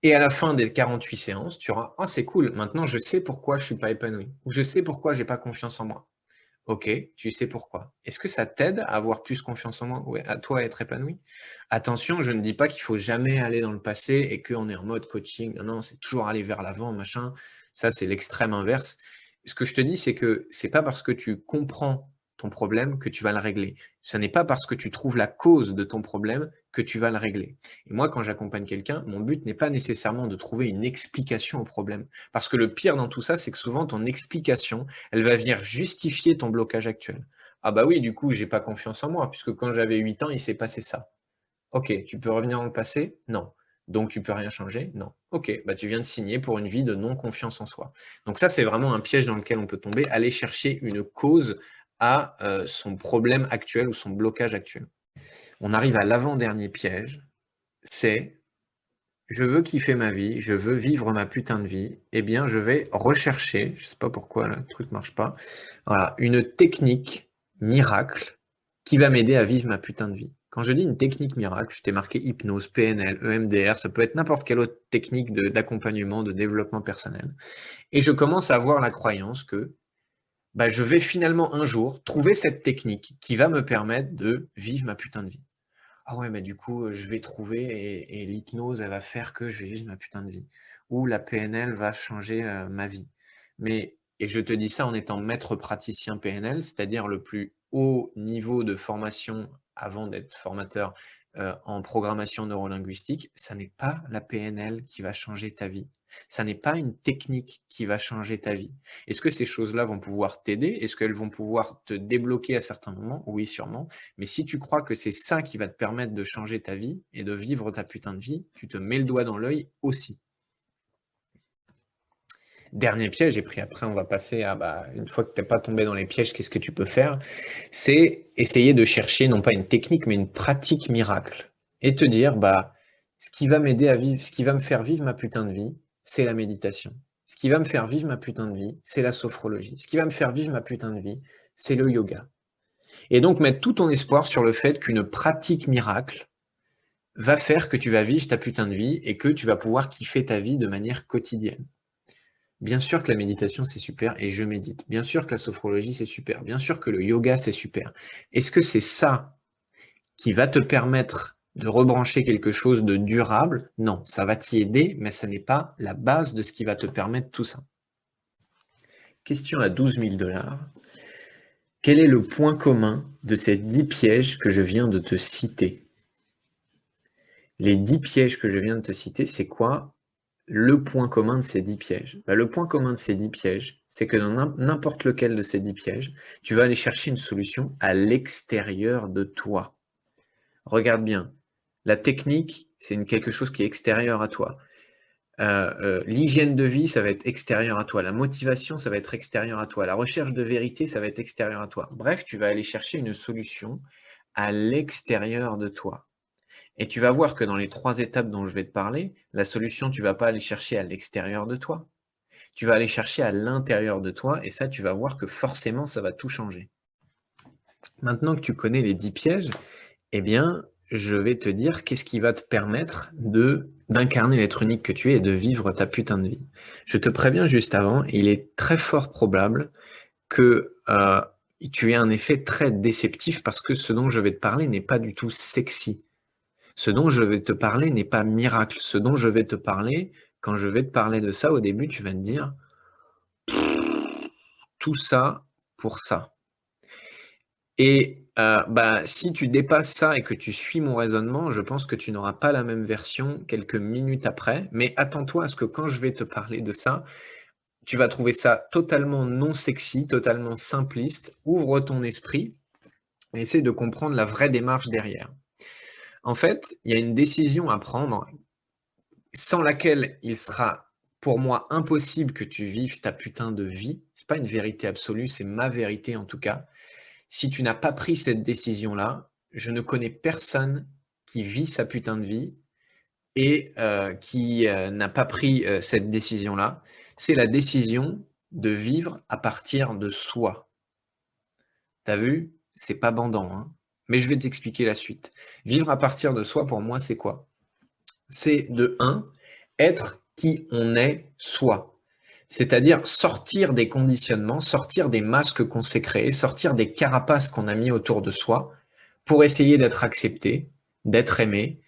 Et à la fin des 48 séances, tu auras: «Ah c'est cool, maintenant je sais pourquoi je suis pas épanoui» ou «Je sais pourquoi j'ai pas confiance en moi». OK, tu sais pourquoi. Est-ce que ça t'aide à avoir plus confiance en moi ou à toi à être épanoui? Attention, je ne dis pas qu'il faut jamais aller dans le passé et qu'on est en mode coaching. Non, non, c'est toujours aller vers l'avant, machin. Ça, c'est l'extrême inverse. Ce que je te dis, c'est que c'est pas parce que tu comprends ton problème que tu vas le régler. Ce n'est pas parce que tu trouves la cause de ton problème que tu vas le régler. Et moi, quand j'accompagne quelqu'un, mon but n'est pas nécessairement de trouver une explication au problème. Parce que le pire dans tout ça, c'est que souvent ton explication, elle va venir justifier ton blocage actuel. Ah bah oui, du coup, j'ai pas confiance en moi, puisque quand j'avais 8 ans, il s'est passé ça. OK, tu peux revenir dans le passé? Non. Donc tu peux rien changer? Non. OK, bah tu viens de signer pour une vie de non-confiance en soi. Donc ça, c'est vraiment un piège dans lequel on peut tomber, aller chercher une cause à son problème actuel ou son blocage actuel. On arrive à l'avant-dernier piège, c'est je veux kiffer ma vie, je veux vivre ma putain de vie, eh bien, je vais rechercher, je sais pas pourquoi là, le truc marche pas, voilà, une technique miracle qui va m'aider à vivre ma putain de vie. Quand je dis une technique miracle, je t'ai marqué hypnose, PNL, EMDR, ça peut être n'importe quelle autre technique d'accompagnement, de développement personnel. Et je commence à avoir la croyance que bah, je vais finalement un jour trouver cette technique qui va me permettre de vivre ma putain de vie. Ah ouais, mais du coup, je vais trouver et l'hypnose, elle va faire que je vais vivre ma putain de vie. Ou la PNL va changer, ma vie. Mais et je te dis ça en étant maître praticien PNL, c'est-à-dire le plus haut niveau de formation avant d'être formateur, en programmation neurolinguistique, ça n'est pas la PNL qui va changer ta vie. Ça n'est pas une technique qui va changer ta vie. Est-ce que ces choses-là vont pouvoir t'aider? Est-ce qu'elles vont pouvoir te débloquer à certains moments? Oui, sûrement. Mais si tu crois que c'est ça qui va te permettre de changer ta vie et de vivre ta putain de vie, tu te mets le doigt dans l'œil aussi. Dernier piège, et puis après on va passer à, bah, une fois que tu es pas tombé dans les pièges, qu'est-ce que tu peux faire? C'est essayer de chercher non pas une technique, mais une pratique miracle et te dire: «Bah, ce qui va m'aider à vivre, ce qui va me faire vivre ma putain de vie, c'est la méditation. Ce qui va me faire vivre ma putain de vie, c'est la sophrologie. Ce qui va me faire vivre ma putain de vie, c'est le yoga». Et donc mettre tout ton espoir sur le fait qu'une pratique miracle va faire que tu vas vivre ta putain de vie et que tu vas pouvoir kiffer ta vie de manière quotidienne. Bien sûr que la méditation, c'est super et je médite. Bien sûr que la sophrologie, c'est super. Bien sûr que le yoga, c'est super. Est-ce que c'est ça qui va te permettre de rebrancher quelque chose de durable? Non, ça va t'y aider, mais ça n'est pas la base de ce qui va te permettre tout ça. Question à 12 000 $. Quel est le point commun de ces 10 pièges que je viens de te citer? Les 10 pièges que je viens de te citer, c'est quoi le point commun de ces 10 pièges? Bah, le point commun de ces 10 pièges, c'est que dans n'importe lequel de ces 10 pièges, tu vas aller chercher une solution à l'extérieur de toi. Regarde bien, la technique, c'est quelque chose qui est extérieur à toi. L'hygiène de vie, ça va être extérieur à toi. La motivation, ça va être extérieur à toi. La recherche de vérité, ça va être extérieur à toi. Bref, tu vas aller chercher une solution à l'extérieur de toi. Et tu vas voir que dans les 3 étapes dont je vais te parler, la solution, tu vas pas aller chercher à l'extérieur de toi. Tu vas aller chercher à l'intérieur de toi et ça, tu vas voir que forcément, ça va tout changer. Maintenant que tu connais les 10 pièges, eh bien, je vais te dire qu'est-ce qui va te permettre d'incarner l'être unique que tu es et de vivre ta putain de vie. Je te préviens juste avant, il est très fort probable que, tu aies un effet très déceptif parce que ce dont je vais te parler n'est pas du tout sexy. Ce dont je vais te parler n'est pas miracle. Ce dont je vais te parler, quand je vais te parler de ça, au début, tu vas te dire: «Tout ça pour ça». Et bah, si tu dépasses ça et que tu suis mon raisonnement, je pense que tu n'auras pas la même version quelques minutes après. Mais attends-toi à ce que quand je vais te parler de ça, tu vas trouver ça totalement non sexy, totalement simpliste. Ouvre ton esprit et essaie de comprendre la vraie démarche derrière. En fait, il y a une décision à prendre sans laquelle il sera, pour moi, impossible que tu vives ta putain de vie. C'est pas une vérité absolue, c'est ma vérité en tout cas. Si tu n'as pas pris cette décision-là, je ne connais personne qui vit sa putain de vie et qui, n'a pas pris, cette décision-là. C'est la décision de vivre à partir de soi. Tu as vu? C'est pas bandant, hein, mais je vais t'expliquer la suite. Vivre à partir de soi, pour moi, c'est quoi? C'est de 1, être qui on est soi. C'est-à-dire sortir des conditionnements, sortir des masques qu'on s'est créés, sortir des carapaces qu'on a mis autour de soi pour essayer d'être accepté, d'être aimé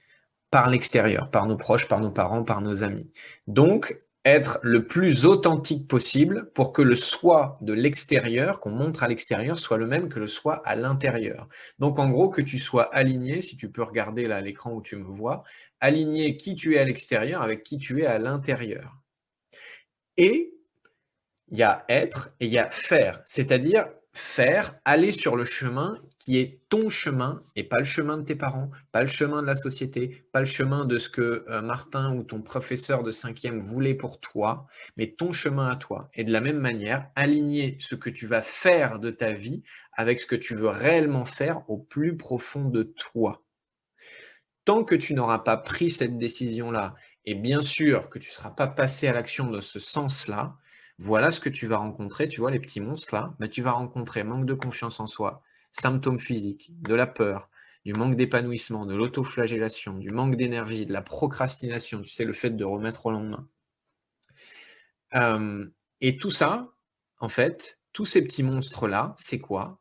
par l'extérieur, par nos proches, par nos parents, par nos amis. Donc, être le plus authentique possible pour que le soi de l'extérieur, qu'on montre à l'extérieur, soit le même que le soi à l'intérieur. Donc, en gros, que tu sois aligné, si tu peux regarder là à l'écran où tu me vois, aligner qui tu es à l'extérieur avec qui tu es à l'intérieur. Et il y a être et il y a faire, c'est-à-dire faire, aller sur le chemin qui est ton chemin et pas le chemin de tes parents, pas le chemin de la société, pas le chemin de ce que Martin ou ton professeur de 5e voulait pour toi, mais ton chemin à toi. Et de la même manière, aligner ce que tu vas faire de ta vie avec ce que tu veux réellement faire au plus profond de toi. Tant que tu n'auras pas pris cette décision-là, et bien sûr que tu ne seras pas passé à l'action de ce sens-là, voilà ce que tu vas rencontrer. Tu vois les petits monstres-là, bah, tu vas rencontrer manque de confiance en soi, symptômes physiques, de la peur, du manque d'épanouissement, de l'autoflagellation, du manque d'énergie, de la procrastination, tu sais, le fait de remettre au lendemain. Et tout ça, en fait, tous ces petits monstres-là, c'est quoi?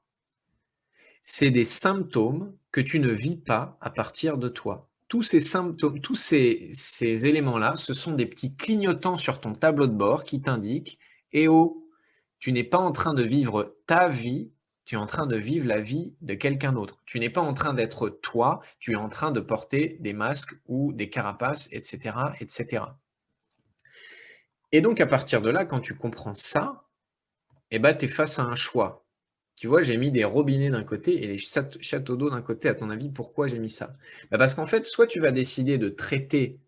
C'est des symptômes que tu ne vis pas à partir de toi. Tous ces symptômes, tous ces éléments-là, ce sont des petits clignotants sur ton tableau de bord qui t'indiquent: «Eh oh, tu n'es pas en train de vivre ta vie, tu es en train de vivre la vie de quelqu'un d'autre. Tu n'es pas en train d'être toi, tu es en train de porter des masques ou des carapaces» et cetera et cetera. Et donc à partir de là, quand tu comprends ça, et bah, tu es face à un choix. Tu vois, j'ai mis des robinets d'un côté et des châteaux d'eau d'un côté. À ton avis, pourquoi j'ai mis ça? Bah, parce qu'en fait, soit tu vas décider de traiter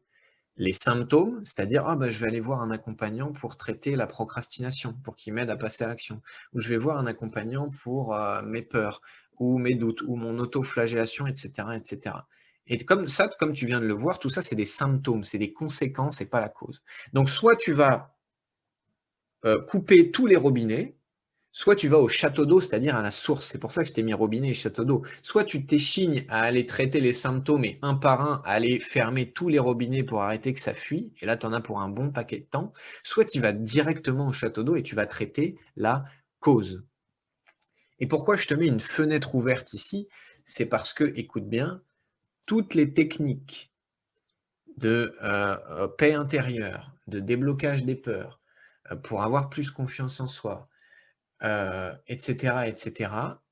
les symptômes, c'est-à-dire: «Ah bah, je vais aller voir un accompagnant pour traiter la procrastination, pour qu'il m'aide à passer à l'action». Ou je vais voir un accompagnant pour, mes peurs ou mes doutes ou mon autoflagellation et cetera et cetera. Et comme ça, comme tu viens de le voir, tout ça, c'est des symptômes, c'est des conséquences et pas la cause. Donc soit tu vas, couper tous les robinets. Soit tu vas au château d'eau, c'est-à-dire à la source. C'est pour ça que je t'ai mis robinet et château d'eau. Soit tu t'échignes à aller traiter les symptômes et un par un, à aller fermer tous les robinets pour arrêter que ça fuit. Et là, tu en as pour un bon paquet de temps. Soit tu vas directement au château d'eau et tu vas traiter la cause. Et pourquoi je te mets une fenêtre ouverte ici? C'est parce que, écoute bien, toutes les techniques de paix intérieure, de déblocage des peurs, pour avoir plus confiance en soi, et cetera,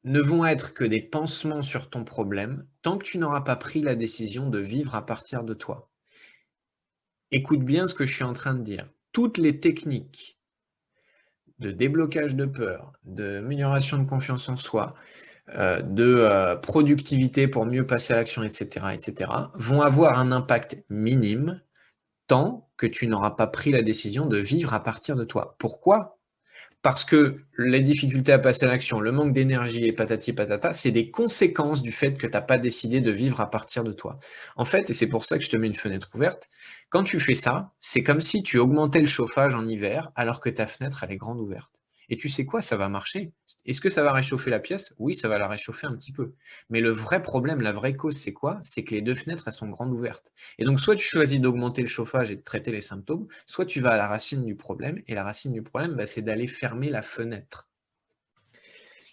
ne vont être que des pansements sur ton problème tant que tu n'auras pas pris la décision de vivre à partir de toi. Écoute bien ce que je suis en train de dire. Toutes les techniques de déblocage de peur, d'amélioration de confiance en soi, de productivité pour mieux passer à l'action, et cetera, vont avoir un impact minime tant que tu n'auras pas pris la décision de vivre à partir de toi. Pourquoi? Parce que les difficultés à passer à l'action, le manque d'énergie et patati patata, c'est des conséquences du fait que tu as pas décidé de vivre à partir de toi. En fait, et c'est pour ça que je te mets une fenêtre ouverte, quand tu fais ça, c'est comme si tu augmentais le chauffage en hiver alors que ta fenêtre, elle est grande ouverte. Et tu sais quoi? Ça va marcher. Est-ce que ça va réchauffer la pièce? Oui, ça va la réchauffer un petit peu. Mais le vrai problème, la vraie cause, c'est quoi? C'est que les 2 fenêtres, elles sont grandes ouvertes. Et donc, soit tu choisis d'augmenter le chauffage et de traiter les symptômes, soit tu vas à la racine du problème. Et la racine du problème, bah, c'est d'aller fermer la fenêtre.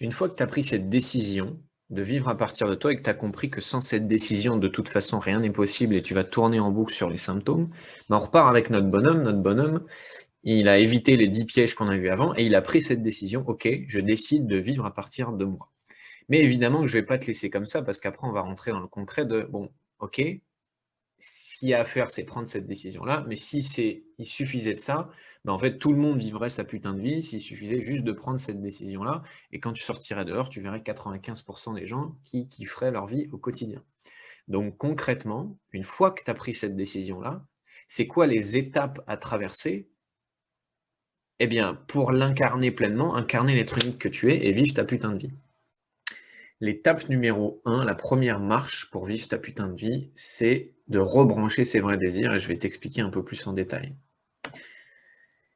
Une fois que tu as pris cette décision de vivre à partir de toi et que tu as compris que sans cette décision, de toute façon, rien n'est possible et tu vas tourner en boucle sur les symptômes, bah, on repart avec notre bonhomme. Notre bonhomme, il a évité les 10 pièges qu'on a vus avant et il a pris cette décision. OK, je décide de vivre à partir de moi. Mais évidemment que je ne vais pas te laisser comme ça parce qu'après, on va rentrer dans le concret de, bon, OK, ce qu'il y a à faire, c'est prendre cette décision-là, mais si il suffisait de ça, bah, en fait, tout le monde vivrait sa putain de vie s'il suffisait juste de prendre cette décision-là et quand tu sortirais dehors, tu verrais 95 des gens qui kifferaient leur vie au quotidien. Donc concrètement, une fois que tu as pris cette décision-là, c'est quoi les étapes à traverser? Eh bien, pour l'incarner pleinement, incarner l'être unique que tu es et vivre ta putain de vie. L'étape numéro 1, la première marche pour vivre ta putain de vie, c'est de rebrancher ses vrais désirs et je vais t'expliquer un peu plus en détail.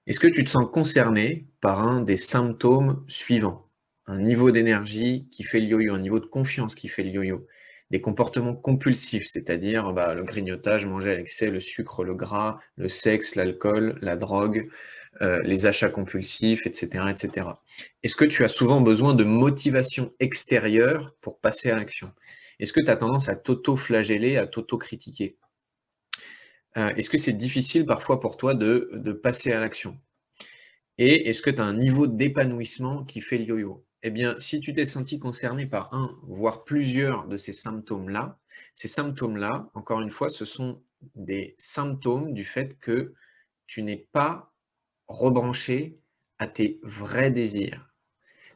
Est-ce que tu te sens concerné par un des symptômes suivants? Un niveau d'énergie qui fait le yo-yo, un niveau de confiance qui fait le yo-yo, des comportements compulsifs, c'est-à-dire le grignotage, manger à l'excès, le sucre, le gras, le sexe, l'alcool, la drogue, les achats compulsifs, etc., etc. Est-ce que tu as souvent besoin de motivation extérieure pour passer à l'action? Est-ce que tu as tendance à t'auto-flageller, à t'auto-critiquer? Est-ce que c'est difficile parfois pour toi de passer à l'action? Et est-ce que tu as un niveau d'épanouissement qui fait le yo-yo? Eh bien, si tu t'es senti concerné par un, voire plusieurs de ces symptômes-là, encore une fois, ce sont des symptômes du fait que tu n'es pas rebranché à tes vrais désirs.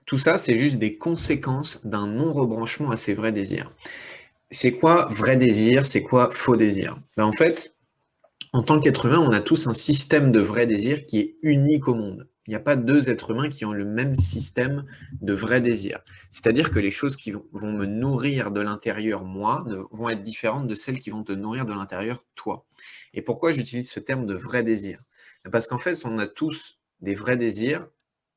Tout ça, c'est juste des conséquences d'un non-rebranchement à ses vrais désirs. C'est quoi vrai désir? C'est quoi faux désir? Ben, en fait, en tant qu'être humain, on a tous un système de vrais désirs qui est unique au monde. Il n'y a pas deux êtres humains qui ont le même système de vrais désirs. C'est-à-dire que les choses qui vont me nourrir de l'intérieur, moi, vont être différentes de celles qui vont te nourrir de l'intérieur, toi. Et pourquoi j'utilise ce terme de vrai désir? Parce qu'en fait, on a tous des vrais désirs,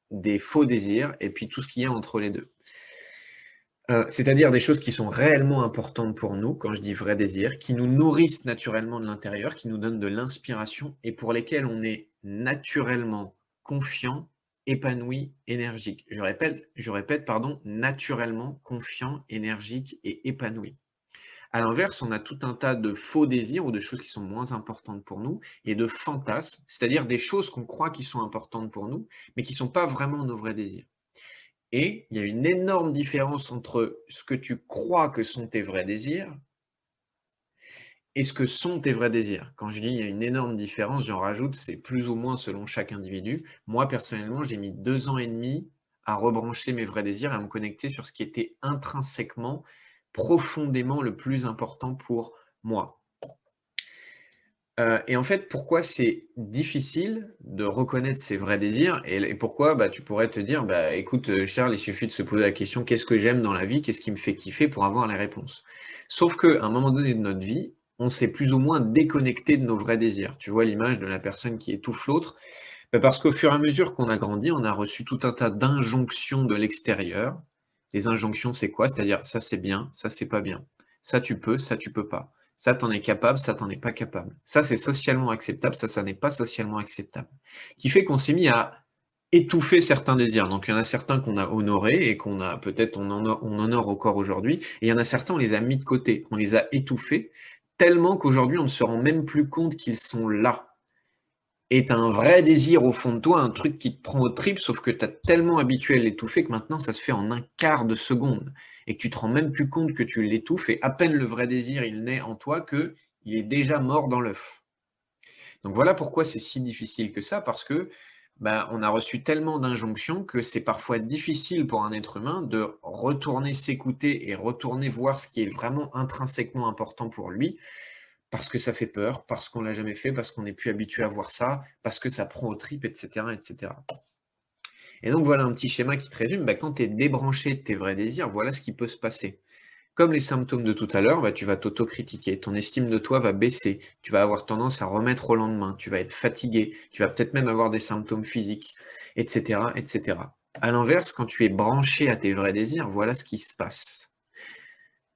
des faux désirs, et puis tout ce qu'il y a entre les deux. C'est-à-dire des choses qui sont réellement importantes pour nous, quand je dis vrai désir, qui nous nourrissent naturellement de l'intérieur, qui nous donnent de l'inspiration et pour lesquelles on est naturellement confiant, épanoui, énergique. Je répète, pardon, naturellement confiant, énergique et épanoui. À l'inverse, on a tout un tas de faux désirs ou de choses qui sont moins importantes pour nous et de fantasmes, c'est-à-dire des choses qu'on croit qui sont importantes pour nous, mais qui ne sont pas vraiment nos vrais désirs. Et il y a une énorme différence entre ce que tu crois que sont tes vrais désirs et ce que sont tes vrais désirs. Quand je dis il y a une énorme différence, j'en rajoute, c'est plus ou moins selon chaque individu. Moi, personnellement, j'ai mis 2 ans et demi à rebrancher mes vrais désirs et à me connecter sur ce qui était intrinsèquement, profondément le plus important pour moi. Et en fait, pourquoi c'est difficile de reconnaître ses vrais désirs et pourquoi, tu pourrais te dire: «Bah, écoute, Charles, il suffit de se poser la question: "Qu'est-ce que j'aime dans la vie? Qu'est-ce qui me fait kiffer?" pour avoir les réponses». Sauf qu'à un moment donné de notre vie, on s'est plus ou moins déconnecté de nos vrais désirs. Tu vois l'image de la personne qui étouffe l'autre? Parce qu'au fur et à mesure qu'on a grandi, on a reçu tout un tas d'injonctions de l'extérieur. Les injonctions, c'est quoi? C'est-à-dire: ça, c'est bien, ça, c'est pas bien. Ça, tu peux pas. Ça, tu en es capable, ça, tu en es pas capable. Ça, c'est socialement acceptable, ça n'est pas socialement acceptable. Qui fait qu'on s'est mis à étouffer certains désirs. Donc, il y en a certains qu'on a honorés et qu'on a peut-être on honore encore aujourd'hui. Et il y en a certains, on les a mis de côté, on les a étouffés tellement qu'aujourd'hui, on ne se rend même plus compte qu'ils sont là. Et tu as un vrai désir au fond de toi, un truc qui te prend aux tripes, sauf que tu as tellement habitué à l'étouffer que maintenant ça se fait en un quart de seconde. Et que tu te rends même plus compte que tu l'étouffes et à peine le vrai désir il naît en toi qu'il est déjà mort dans l'œuf. Donc voilà pourquoi c'est si difficile que ça, parce que on a reçu tellement d'injonctions que c'est parfois difficile pour un être humain de retourner s'écouter et retourner voir ce qui est vraiment intrinsèquement important pour lui, parce que ça fait peur, parce qu'on l'a jamais fait, parce qu'on n'est plus habitué à voir ça, parce que ça prend aux tripes, et cetera, et cetera. Et donc voilà un petit schéma qui te résume, quand tu es débranché de tes vrais désirs, voilà ce qui peut se passer. Comme les symptômes de tout à l'heure, tu vas t'autocritiquer, ton estime de toi va baisser, tu vas avoir tendance à remettre au lendemain, tu vas être fatigué, tu vas peut-être même avoir des symptômes physiques, et cetera, et cetera. À l'inverse, quand tu es branché à tes vrais désirs, voilà ce qui se passe.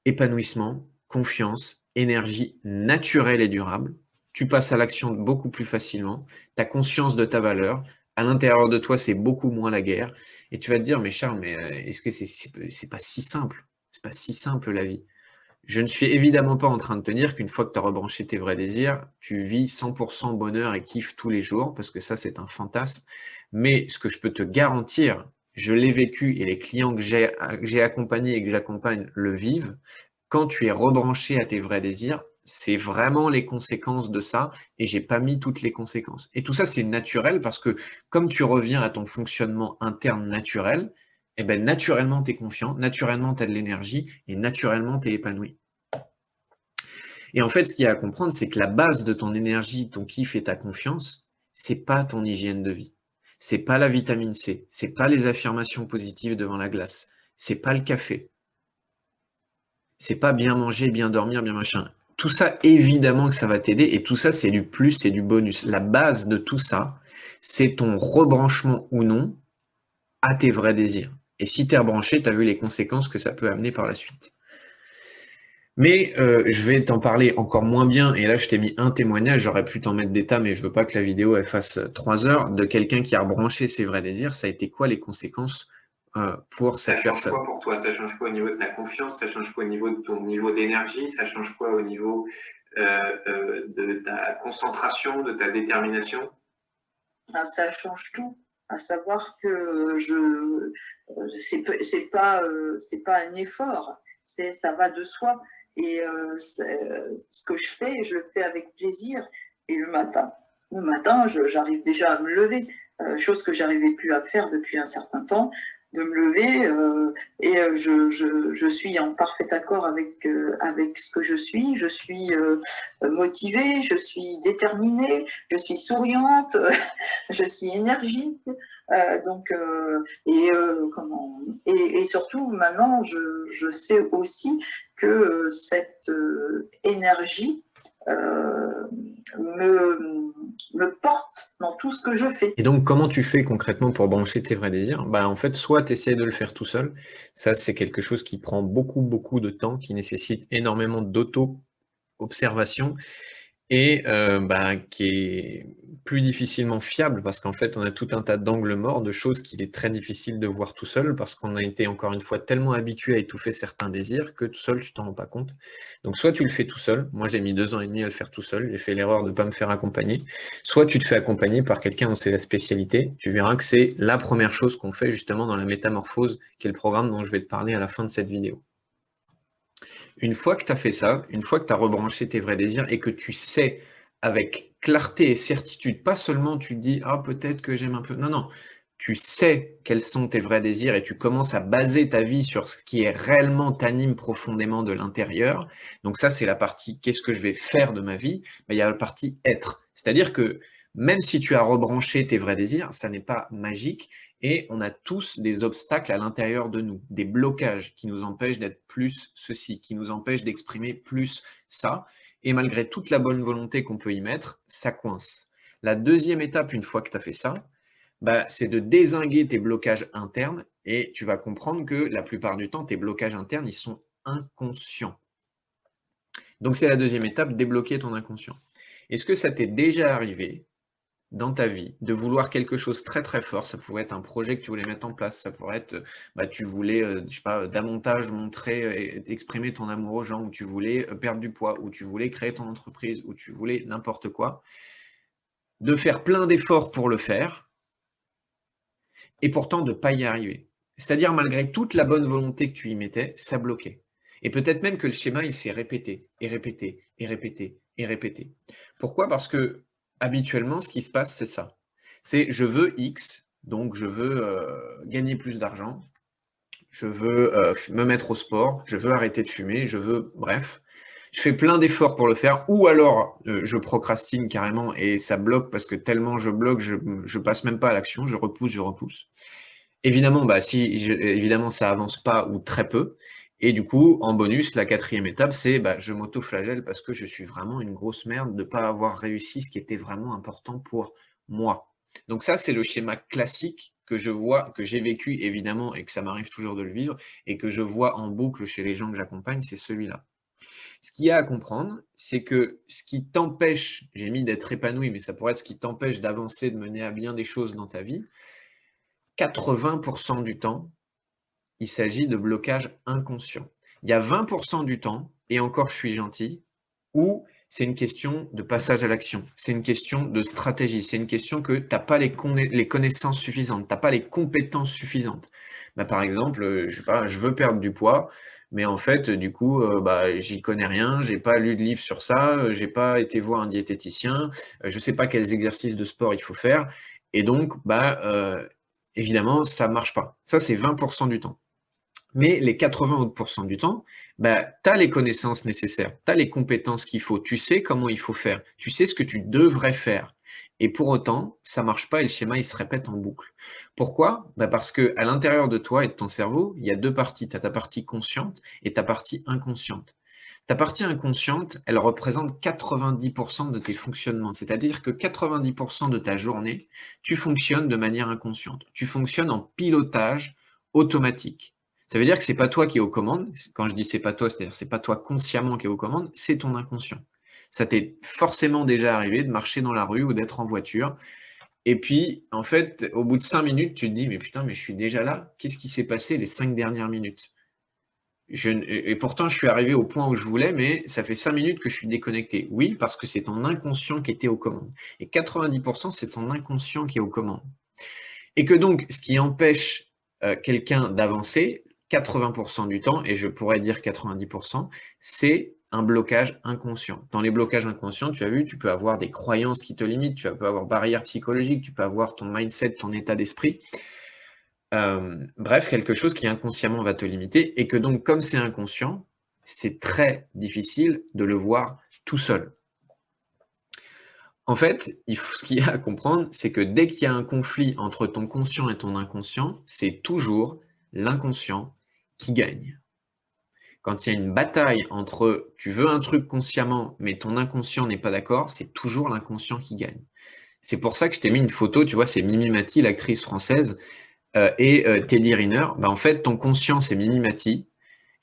Épanouissement, confiance, énergie naturelle et durable. Tu passes à l'action beaucoup plus facilement. Tu as conscience de ta valeur. À l'intérieur de toi, c'est beaucoup moins la guerre. Et tu vas te dire, mais Charles, est-ce que c'est pas si simple? C'est pas si simple la vie. Je ne suis évidemment pas en train de te dire qu'une fois que tu as rebranché tes vrais désirs, tu vis 100% bonheur et kiff tous les jours, parce que ça, c'est un fantasme. Mais ce que je peux te garantir, je l'ai vécu et les clients que j'ai accompagnés et que j'accompagne le vivent, quand tu es rebranché à tes vrais désirs, c'est vraiment les conséquences de ça et j'ai pas mis toutes les conséquences. Et tout ça, c'est naturel parce que comme tu reviens à ton fonctionnement interne naturel, eh ben, naturellement, tu es confiant, naturellement, tu as de l'énergie et naturellement, tu es épanoui. Et en fait, ce qu'il y a à comprendre, c'est que la base de ton énergie, ton kiff et ta confiance, c'est pas ton hygiène de vie. C'est pas la vitamine C, c'est pas les affirmations positives devant la glace, c'est pas le café. C'est pas bien manger, bien dormir, bien machin. Tout ça, évidemment que ça va t'aider et tout ça, c'est du plus, c'est du bonus. La base de tout ça, c'est ton rebranchement ou non à tes vrais désirs. Et si tu es rebranché, tu as vu les conséquences que ça peut amener par la suite. Mais je vais t'en parler encore moins bien. Et là, je t'ai mis un témoignage. J'aurais pu t'en mettre des tas, mais je veux pas que la vidéo elle fasse 3 heures de quelqu'un qui a rebranché ses vrais désirs. Ça a été quoi les conséquences pour cette personne? Ça change quoi pour toi? Ça change quoi au niveau de ta confiance? Ça change quoi au niveau de ton niveau d'énergie? Ça change quoi au niveau de ta concentration, de ta détermination? Ça change tout. À savoir que c'est pas un effort, ça va de soi. Et ce que je fais, je le fais avec plaisir. Et le matin, j'arrive déjà à me lever, chose que j'arrivais plus à faire depuis un certain temps, de me lever et je suis en parfait accord avec ce que je suis. Je suis motivée, je suis déterminée, je suis souriante, je suis énergique. Et surtout maintenant, je sais aussi que cette énergie me porte dans tout ce que je fais. Et donc, comment tu fais concrètement pour brancher tes vrais désirs? Bah, en fait, soit tu essaies de le faire tout seul. Ça, c'est quelque chose qui prend beaucoup, beaucoup de temps, qui nécessite énormément d'auto-observation et qui est plus difficilement fiable parce qu'en fait, on a tout un tas d'angles morts, de choses qu'il est très difficile de voir tout seul parce qu'on a été encore une fois tellement habitué à étouffer certains désirs que tout seul, tu t'en rends pas compte. Donc, soit tu le fais tout seul. Moi, j'ai mis 2 ans et demi à le faire tout seul. J'ai fait l'erreur de ne pas me faire accompagner. Soit tu te fais accompagner par quelqu'un dont c'est la spécialité. Tu verras que c'est la première chose qu'on fait justement dans la métamorphose, qui est le programme dont je vais te parler à la fin de cette vidéo. Une fois que tu as fait ça, une fois que tu as rebranché tes vrais désirs et que tu sais avec clarté et certitude, pas seulement tu te dis « Ah, peut-être que j'aime un peu… » Non, non, tu sais quels sont tes vrais désirs et tu commences à baser ta vie sur ce qui est réellement t'anime profondément de l'intérieur. Donc ça, c'est la partie « Qu'est-ce que je vais faire de ma vie ?» Mais il y a la partie « Être ». C'est-à-dire que même si tu as rebranché tes vrais désirs, ça n'est pas magique et on a tous des obstacles à l'intérieur de nous, des blocages qui nous empêchent d'être plus ceci, qui nous empêchent d'exprimer plus ça. Et malgré toute la bonne volonté qu'on peut y mettre, ça coince. La deuxième étape, une fois que tu as fait ça, c'est de dézinguer tes blocages internes et tu vas comprendre que la plupart du temps, tes blocages internes, ils sont inconscients. Donc, c'est la deuxième étape, débloquer ton inconscient. Est-ce que ça t'est déjà arrivé dans ta vie, de vouloir quelque chose très très fort, ça pourrait être un projet que tu voulais mettre en place, ça pourrait être, tu voulais, je sais pas, davantage montrer, exprimer ton amour aux gens, ou tu voulais perdre du poids, ou tu voulais créer ton entreprise, ou tu voulais n'importe quoi, de faire plein d'efforts pour le faire, et pourtant de ne pas y arriver. C'est-à-dire malgré toute la bonne volonté que tu y mettais, ça bloquait. Et peut-être même que le schéma, il s'est répété, et répété, et répété, et répété. Pourquoi? Parce que habituellement, ce qui se passe, c'est ça. C'est je veux X, donc je veux gagner plus d'argent, je veux me mettre au sport, je veux arrêter de fumer, je veux, bref. Je fais plein d'efforts pour le faire, ou alors je procrastine carrément et ça bloque parce que tellement je bloque, je passe même pas à l'action, je repousse, je repousse. Évidemment, évidemment, ça avance pas ou très peu. Et du coup, en bonus, la quatrième étape, c'est je m'auto-flagelle parce que je suis vraiment une grosse merde de ne pas avoir réussi ce qui était vraiment important pour moi. Donc ça, c'est le schéma classique que je vois, que j'ai vécu évidemment et que ça m'arrive toujours de le vivre et que je vois en boucle chez les gens que j'accompagne, c'est celui-là. Ce qu'il y a à comprendre, c'est que ce qui t'empêche, j'ai mis d'être épanoui, mais ça pourrait être ce qui t'empêche d'avancer, de mener à bien des choses dans ta vie, 80% du temps, il s'agit de blocage inconscient. Il y a 20% du temps, et encore je suis gentil, où c'est une question de passage à l'action, c'est une question de stratégie, c'est une question que tu n'as pas les connaissances suffisantes, tu n'as pas les compétences suffisantes. Par exemple, je sais pas, je veux perdre du poids, Mais en fait, du coup, j'y connais rien, j'ai pas lu de livre sur ça, j'ai pas été voir un diététicien, je sais pas quels exercices de sport il faut faire et donc évidemment, ça marche pas. Ça, c'est 20 du temps. Mais les 80 autres % du temps, tu as les connaissances nécessaires, tu as les compétences qu'il faut, tu sais comment il faut faire, tu sais ce que tu devrais faire. Et pour autant, ça marche pas et le schéma, il se répète en boucle. Pourquoi? Parce que à l'intérieur de toi et de ton cerveau, il y a deux parties. Tu as ta partie consciente et ta partie inconsciente. Ta partie inconsciente, elle représente 90 % de tes fonctionnements. C'est-à-dire que 90 % de ta journée, tu fonctionnes de manière inconsciente. Tu fonctionnes en pilotage automatique. Ça veut dire que c'est pas toi qui es aux commandes. Quand je dis c'est pas toi, c'est-à-dire c'est pas toi consciemment qui est aux commandes, c'est ton inconscient. Ça t'est forcément déjà arrivé de marcher dans la rue ou d'être en voiture. Et puis, en fait, au bout de 5 minutes, tu te dis, mais putain, mais je suis déjà là. Qu'est-ce qui s'est passé les 5 dernières minutes? Et pourtant, je suis arrivé au point où je voulais, mais ça fait 5 minutes que je suis déconnecté. Oui, parce que c'est ton inconscient qui était aux commandes. Et 90%, c'est ton inconscient qui est aux commandes. Et que donc, ce qui empêche quelqu'un d'avancer, 80% du temps, et je pourrais dire 90%, c'est un blocage inconscient. Dans les blocages inconscients, tu as vu, tu peux avoir des croyances qui te limitent, tu peux avoir barrières psychologiques, tu peux avoir ton mindset, ton état d'esprit. Bref, quelque chose qui inconsciemment va te limiter et que donc, comme c'est inconscient, c'est très difficile de le voir tout seul. En fait, ce qu'il y a à comprendre, c'est que dès qu'il y a un conflit entre ton conscient et ton inconscient, c'est toujours l'inconscient qui gagne. Quand il y a une bataille entre tu veux un truc consciemment, mais ton inconscient n'est pas d'accord, c'est toujours l'inconscient qui gagne. C'est pour ça que je t'ai mis une photo, tu vois, c'est Mimi Mati, l'actrice française, et Teddy Riner. En fait, ton conscient, c'est Mimi Mati,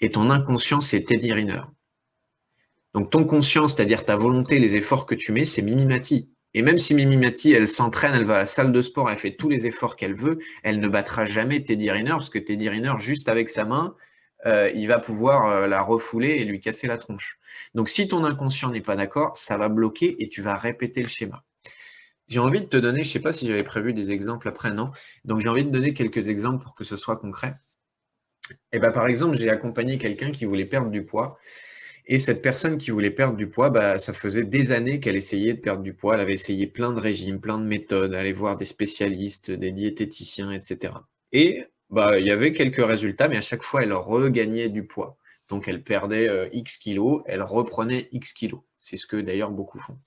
et ton inconscient, c'est Teddy Riner. Donc ton conscient, c'est-à-dire ta volonté, les efforts que tu mets, c'est Mimi Mati. Et même si Mimi Mati, elle s'entraîne, elle va à la salle de sport, elle fait tous les efforts qu'elle veut, elle ne battra jamais Teddy Riner, parce que Teddy Riner, juste avec sa main, il va pouvoir la refouler et lui casser la tronche. Donc si ton inconscient n'est pas d'accord, ça va bloquer et tu vas répéter le schéma. J'ai envie de te donner, je ne sais pas si j'avais prévu des exemples après, non. Donc j'ai envie de donner quelques exemples pour que ce soit concret. Et par exemple, j'ai accompagné quelqu'un qui voulait perdre du poids. Et cette personne qui voulait perdre du poids, ça faisait des années qu'elle essayait de perdre du poids. Elle avait essayé plein de régimes, plein de méthodes, aller voir des spécialistes, des diététiciens, etc. Et il y avait quelques résultats, mais à chaque fois, elle regagnait du poids. Donc elle perdait X kilos, elle reprenait X kilos. C'est ce que d'ailleurs beaucoup font.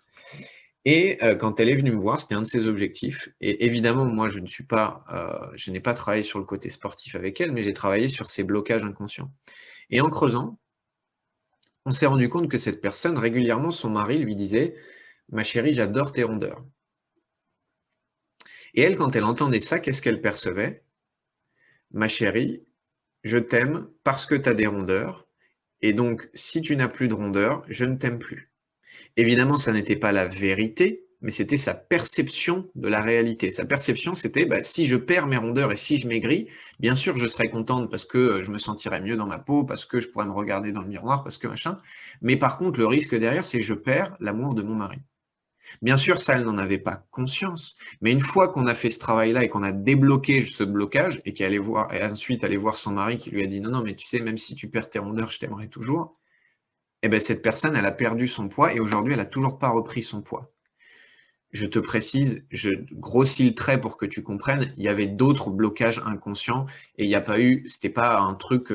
Et quand elle est venue me voir, c'était un de ses objectifs. Et évidemment, moi, je n'ai pas travaillé sur le côté sportif avec elle, mais j'ai travaillé sur ses blocages inconscients. Et en creusant, on s'est rendu compte que cette personne, régulièrement, son mari lui disait « Ma chérie, j'adore tes rondeurs ». Et elle, quand elle entendait ça, qu'est-ce qu'elle percevait? « Ma chérie, je t'aime parce que tu as des rondeurs. Et donc, si tu n'as plus de rondeurs, je ne t'aime plus. » Évidemment, ça n'était pas la vérité, mais c'était sa perception de la réalité. Sa perception, c'était si je perds mes rondeurs et si je maigris, bien sûr, je serais contente parce que je me sentirais mieux dans ma peau, parce que je pourrais me regarder dans le miroir, parce que machin. Mais par contre, le risque derrière, c'est que je perds l'amour de mon mari. Bien sûr, ça, elle n'en avait pas conscience. Mais une fois qu'on a fait ce travail-là et qu'on a débloqué ce blocage et qu'elle et ensuite aller voir son mari qui lui a dit non, non, mais tu sais, même si tu perds tes rondeurs, je t'aimerai toujours. Cette personne, elle a perdu son poids et aujourd'hui, elle n'a toujours pas repris son poids. Je te précise, je grossis le trait pour que tu comprennes, il y avait d'autres blocages inconscients et il n'y a pas eu, c'était pas un truc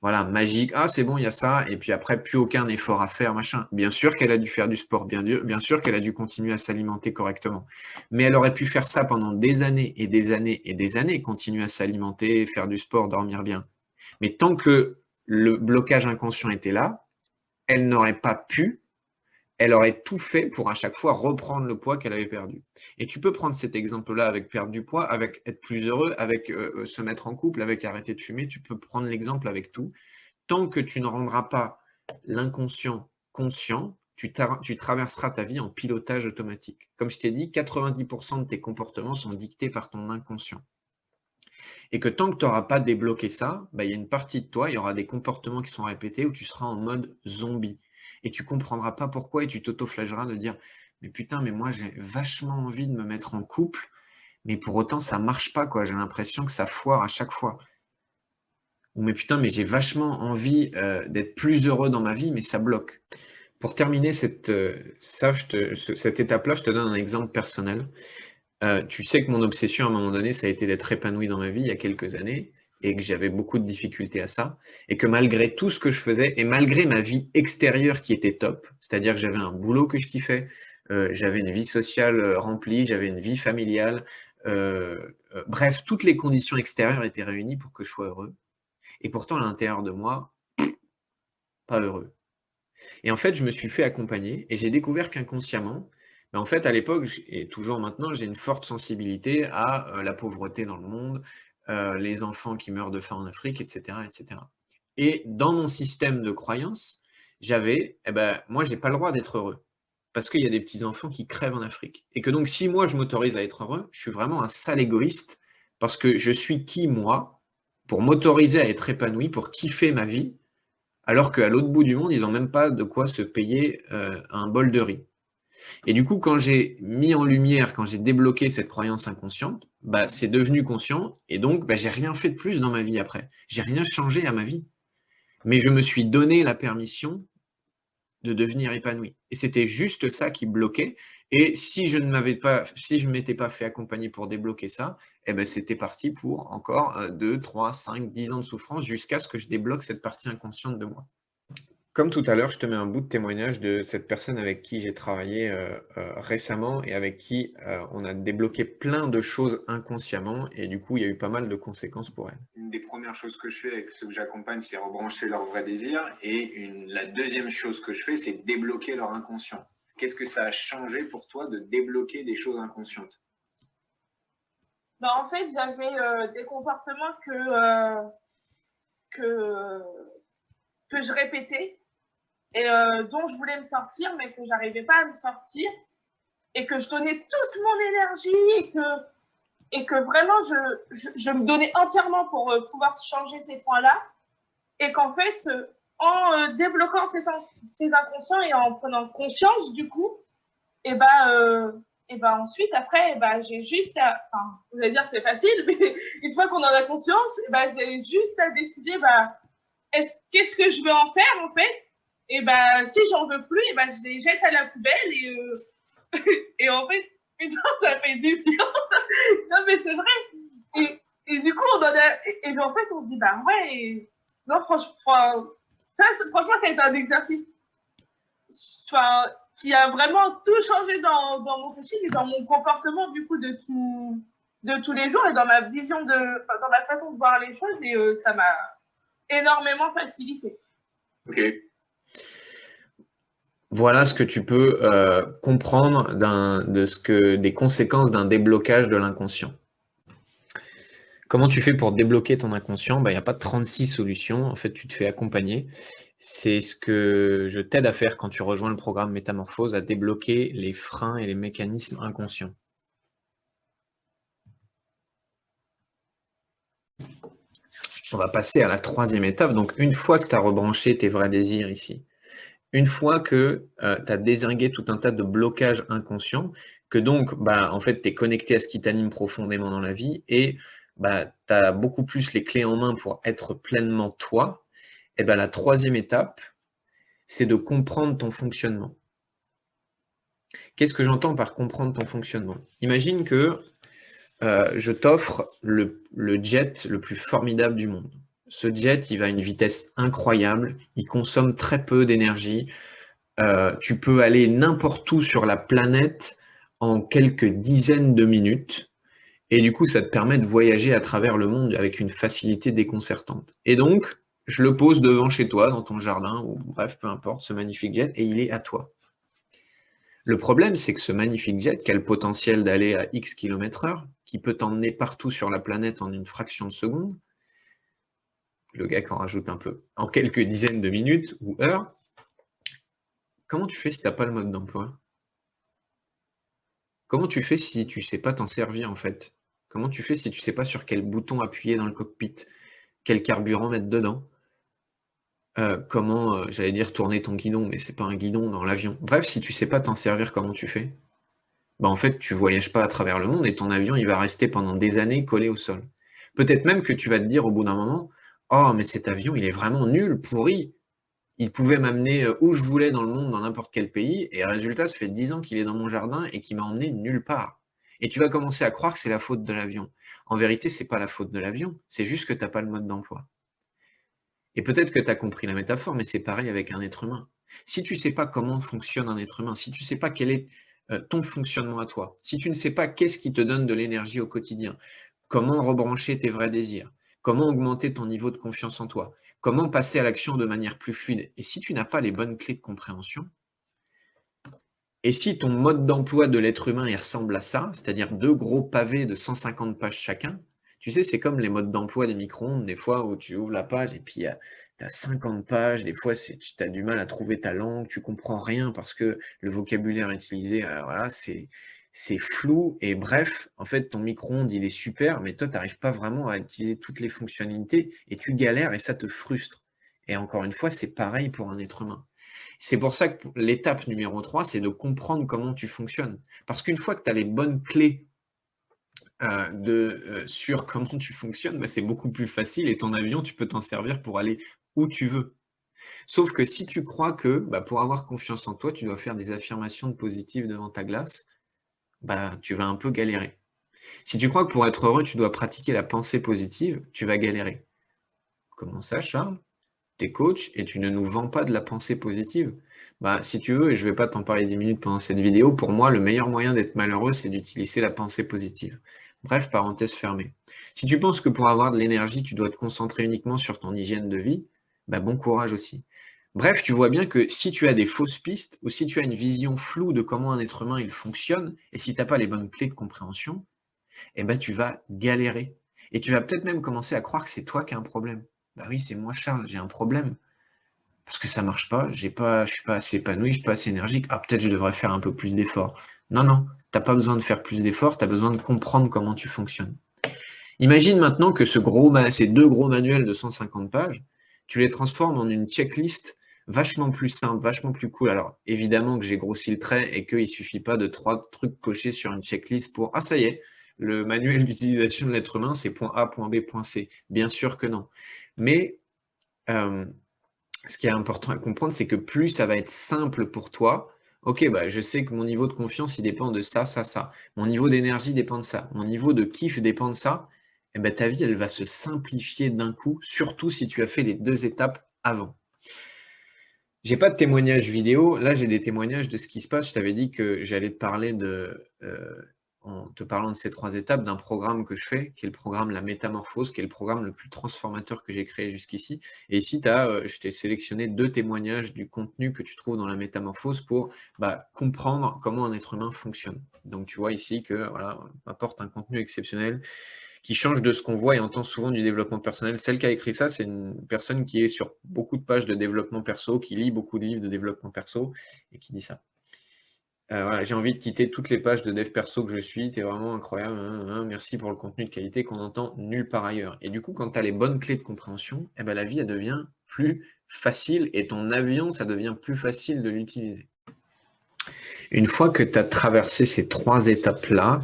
magique, ah c'est bon, il y a ça, et puis après, plus aucun effort à faire, machin. Bien sûr qu'elle a dû faire du sport, bien sûr qu'elle a dû continuer à s'alimenter correctement, mais elle aurait pu faire ça pendant des années et des années et des années, continuer à s'alimenter, faire du sport, dormir bien. Mais tant que le blocage inconscient était là, elle n'aurait pas pu, elle aurait tout fait pour à chaque fois reprendre le poids qu'elle avait perdu. Et tu peux prendre cet exemple-là avec perdre du poids, avec être plus heureux, avec se mettre en couple, avec arrêter de fumer. Tu peux prendre l'exemple avec tout. Tant que tu ne rendras pas l'inconscient conscient, tu traverseras ta vie en pilotage automatique. Comme je t'ai dit, 90% de tes comportements sont dictés par ton inconscient. Et que tant que tu n'auras pas débloqué ça, il y a une partie de toi, il y aura des comportements qui sont répétés où tu seras en mode zombie. Et tu comprendras pas pourquoi et tu t'auto-flagelleras de dire « Mais putain, mais moi j'ai vachement envie de me mettre en couple, mais pour autant ça marche pas, quoi. J'ai l'impression que ça foire à chaque fois. » ou mais putain, mais j'ai vachement envie d'être plus heureux dans ma vie, mais ça bloque. Pour terminer cette étape-là, je te donne un exemple personnel. Tu sais que mon obsession à un moment donné, ça a été d'être épanoui dans ma vie il y a quelques années et que j'avais beaucoup de difficultés à ça et que malgré tout ce que je faisais et malgré ma vie extérieure qui était top, c'est-à-dire que j'avais un boulot que je kiffais, j'avais une vie sociale remplie, j'avais une vie familiale, bref, toutes les conditions extérieures étaient réunies pour que je sois heureux et pourtant à l'intérieur de moi, pas heureux. Et en fait, je me suis fait accompagner et j'ai découvert qu'inconsciemment, ben, en fait, à l'époque, et toujours maintenant, j'ai une forte sensibilité à la pauvreté dans le monde, les enfants qui meurent de faim en Afrique, etc., etc. Et dans mon système de croyance, j'avais, moi, j'ai pas le droit d'être heureux parce qu'il y a des petits-enfants qui crèvent en Afrique. Et que donc, si moi, je m'autorise à être heureux, je suis vraiment un sale égoïste parce que je suis qui, moi, pour m'autoriser à être épanoui, pour kiffer ma vie, alors qu'à l'autre bout du monde, ils n'ont même pas de quoi se payer un bol de riz. Et du coup, quand j'ai mis en lumière, quand j'ai débloqué cette croyance inconsciente, bah, c'est devenu conscient et donc bah, j'ai rien fait de plus dans ma vie après. J'ai rien changé à ma vie. Mais je me suis donné la permission de devenir épanoui. Et c'était juste ça qui bloquait. Et si je ne m'étais pas fait accompagner pour débloquer ça, eh ben, c'était parti pour encore 2, 3, 5, 10 ans de souffrance jusqu'à ce que je débloque cette partie inconsciente de moi. Comme tout à l'heure, je te mets un bout de témoignage de cette personne avec qui j'ai travaillé récemment et avec qui on a débloqué plein de choses inconsciemment et du coup, il y a eu pas mal de conséquences pour elle. Une des premières choses que je fais avec ceux que j'accompagne, c'est rebrancher leur vrai désir et la deuxième chose que je fais, c'est débloquer leur inconscient. Qu'est-ce que ça a changé pour toi de débloquer des choses inconscientes? En fait, j'avais des comportements que je répétais et dont je voulais me sortir, mais que j'arrivais pas à me sortir, et que je donnais toute mon énergie et que vraiment je me donnais entièrement pour pouvoir changer ces points-là, et qu'en fait, en débloquant ces inconscients et en prenant conscience du coup, et ensuite après, j'ai juste à, enfin, vous allez dire c'est facile, mais une fois qu'on en a conscience, j'ai juste à décider qu'est-ce que je veux en faire en fait. Et si j'en veux plus, je les jette à la poubelle et en fait, putain, ça fait du bien. Non mais c'est vrai. Et du coup, on en a, et en fait, on se dit ouais. Non, franchement, ça a été un exercice qui a vraiment tout changé dans mon coaching et dans mon comportement du coup de tous les jours et dans ma vision dans ma façon de voir les choses, et ça m'a énormément facilité. Ok. Voilà ce que tu peux comprendre des conséquences d'un déblocage de l'inconscient. Comment tu fais pour débloquer ton inconscient? Il n'y a pas 36 solutions. En fait, tu te fais accompagner. C'est ce que je t'aide à faire quand tu rejoins le programme Métamorphose, à débloquer les freins et les mécanismes inconscients. On va passer à la troisième étape. Donc, une fois que tu as rebranché tes vrais désirs ici, une fois que tu as dézingué tout un tas de blocages inconscients, que donc, en fait, tu es connecté à ce qui t'anime profondément dans la vie et tu as beaucoup plus les clés en main pour être pleinement toi, et la troisième étape, c'est de comprendre ton fonctionnement. Qu'est-ce que j'entends par comprendre ton fonctionnement? Imagine que je t'offre le jet le plus formidable du monde. Ce jet, il va à une vitesse incroyable, il consomme très peu d'énergie. Tu peux aller n'importe où sur la planète en quelques dizaines de minutes. Et du coup, ça te permet de voyager à travers le monde avec une facilité déconcertante. Et donc, je le pose devant chez toi, dans ton jardin, ou bref, peu importe, ce magnifique jet, et il est à toi. Le problème, c'est que ce magnifique jet, qui a le potentiel d'aller à X km/h, qui peut t'emmener partout sur la planète en une fraction de seconde, le gars qui en rajoute un peu, en quelques dizaines de minutes ou heures, comment tu fais si tu n'as pas le mode d'emploi? Comment tu fais si tu ne sais pas t'en servir en fait? Comment tu fais si tu ne sais pas sur quel bouton appuyer dans le cockpit? Quel carburant mettre dedans? Comment, j'allais dire tourner ton guidon, mais c'est pas un guidon dans l'avion. Bref, si tu ne sais pas t'en servir, comment tu fais? En fait, tu voyages pas à travers le monde et ton avion, il va rester pendant des années collé au sol. Peut-être même que tu vas te dire au bout d'un moment: Oh, mais cet avion, il est vraiment nul, pourri. Il pouvait m'amener où je voulais dans le monde, dans n'importe quel pays, et résultat, ça fait 10 ans qu'il est dans mon jardin et qu'il m'a emmené nulle part. Et tu vas commencer à croire que c'est la faute de l'avion. En vérité, c'est pas la faute de l'avion, c'est juste que tu n'as pas le mode d'emploi. Et peut-être que tu as compris la métaphore, mais c'est pareil avec un être humain. Si tu ne sais pas comment fonctionne un être humain, si tu ne sais pas quel est ton fonctionnement à toi, si tu ne sais pas qu'est-ce qui te donne de l'énergie au quotidien, comment rebrancher tes vrais désirs, comment augmenter ton niveau de confiance en toi, comment passer à l'action de manière plus fluide, et si tu n'as pas les bonnes clés de compréhension, et si ton mode d'emploi de l'être humain il ressemble à ça, c'est-à-dire 2 gros pavés de 150 pages chacun, tu sais, c'est comme les modes d'emploi des micro-ondes, des fois où tu ouvres la page et puis tu as 50 pages, des fois tu as du mal à trouver ta langue, tu comprends rien parce que le vocabulaire utilisé, voilà, c'est flou et bref, en fait, ton micro-ondes, il est super, mais toi, tu n'arrives pas vraiment à utiliser toutes les fonctionnalités et tu galères et ça te frustre. Et encore une fois, c'est pareil pour un être humain. C'est pour ça que l'étape numéro 3, c'est de comprendre comment tu fonctionnes. Parce qu'une fois que tu as les bonnes clés sur comment tu fonctionnes, bah, c'est beaucoup plus facile et ton avion, tu peux t'en servir pour aller où tu veux. Sauf que si tu crois que pour avoir confiance en toi, tu dois faire des affirmations positives devant ta glace, tu vas un peu galérer. Si tu crois que pour être heureux, tu dois pratiquer la pensée positive, tu vas galérer. Comment ça, Charles ? Tu es coach et tu ne nous vends pas de la pensée positive. Si tu veux, et je ne vais pas t'en parler 10 minutes pendant cette vidéo, pour moi, le meilleur moyen d'être malheureux, c'est d'utiliser la pensée positive. Bref, parenthèse fermée. Si tu penses que pour avoir de l'énergie, tu dois te concentrer uniquement sur ton hygiène de vie, bon courage aussi. Bref, tu vois bien que si tu as des fausses pistes ou si tu as une vision floue de comment un être humain il fonctionne, et si tu n'as pas les bonnes clés de compréhension, tu vas galérer. Et tu vas peut-être même commencer à croire que c'est toi qui as un problème. Oui, c'est moi, Charles, j'ai un problème. Parce que ça marche pas, je suis pas assez épanoui, je suis pas assez énergique. Ah, peut-être je devrais faire un peu plus d'efforts. Non, non, tu n'as pas besoin de faire plus d'efforts, tu as besoin de comprendre comment tu fonctionnes. Imagine maintenant que ces 2 gros manuels de 150 pages, tu les transformes en une checklist vachement plus simple, vachement plus cool. Alors, évidemment que j'ai grossi le trait et qu'il ne suffit pas de 3 trucs cochés sur une checklist pour « Ah, ça y est, le manuel d'utilisation de l'être humain, c'est point A, point B, point C. » Bien sûr que non. Mais ce qui est important à comprendre, c'est que plus ça va être simple pour toi, ok, je sais que mon niveau de confiance, il dépend de ça, ça, ça. Mon niveau d'énergie dépend de ça. Mon niveau de kiff dépend de ça. Et ta vie, elle va se simplifier d'un coup, surtout si tu as fait les 2 étapes avant. J'ai pas de témoignage vidéo. Là, j'ai des témoignages de ce qui se passe. Je t'avais dit que j'allais te parler en te parlant de ces 3 étapes, d'un programme que je fais, qui est le programme La Métamorphose, qui est le programme le plus transformateur que j'ai créé jusqu'ici. Et ici, je t'ai sélectionné 2 témoignages du contenu que tu trouves dans La Métamorphose pour comprendre comment un être humain fonctionne. Donc, tu vois ici que voilà, on apporte un contenu exceptionnel qui change de ce qu'on voit et entend souvent du développement personnel. Celle qui a écrit ça, c'est une personne qui est sur beaucoup de pages de développement perso, qui lit beaucoup de livres de développement perso et qui dit ça. Voilà, j'ai envie de quitter toutes les pages de dev perso que je suis, t'es vraiment incroyable, merci pour le contenu de qualité qu'on entend nulle part ailleurs. Et du coup, quand tu as les bonnes clés de compréhension, la vie, elle devient plus facile et ton avion, ça devient plus facile de l'utiliser. Une fois que tu as traversé ces 3 étapes-là,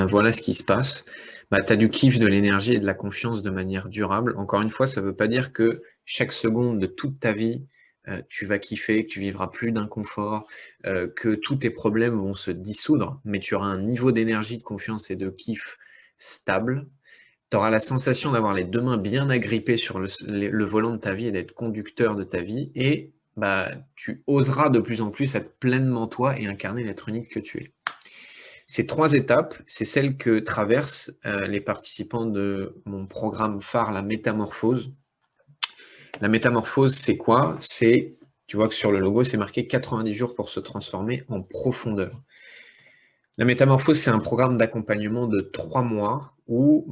voilà ce qui se passe. Tu as du kiff, de l'énergie et de la confiance de manière durable. Encore une fois, ça ne veut pas dire que chaque seconde de toute ta vie, tu vas kiffer, que tu vivras plus d'inconfort, que tous tes problèmes vont se dissoudre, mais tu auras un niveau d'énergie, de confiance et de kiff stable. Tu auras la sensation d'avoir les 2 mains bien agrippées sur le volant de ta vie et d'être conducteur de ta vie. Et tu oseras de plus en plus être pleinement toi et incarner l'être unique que tu es. Ces 3 étapes, c'est celles que traversent les participants de mon programme phare, la Métamorphose. La métamorphose, c'est quoi? Tu vois que sur le logo, c'est marqué 90 jours pour se transformer en profondeur. La métamorphose, c'est un programme d'accompagnement de 3 mois où,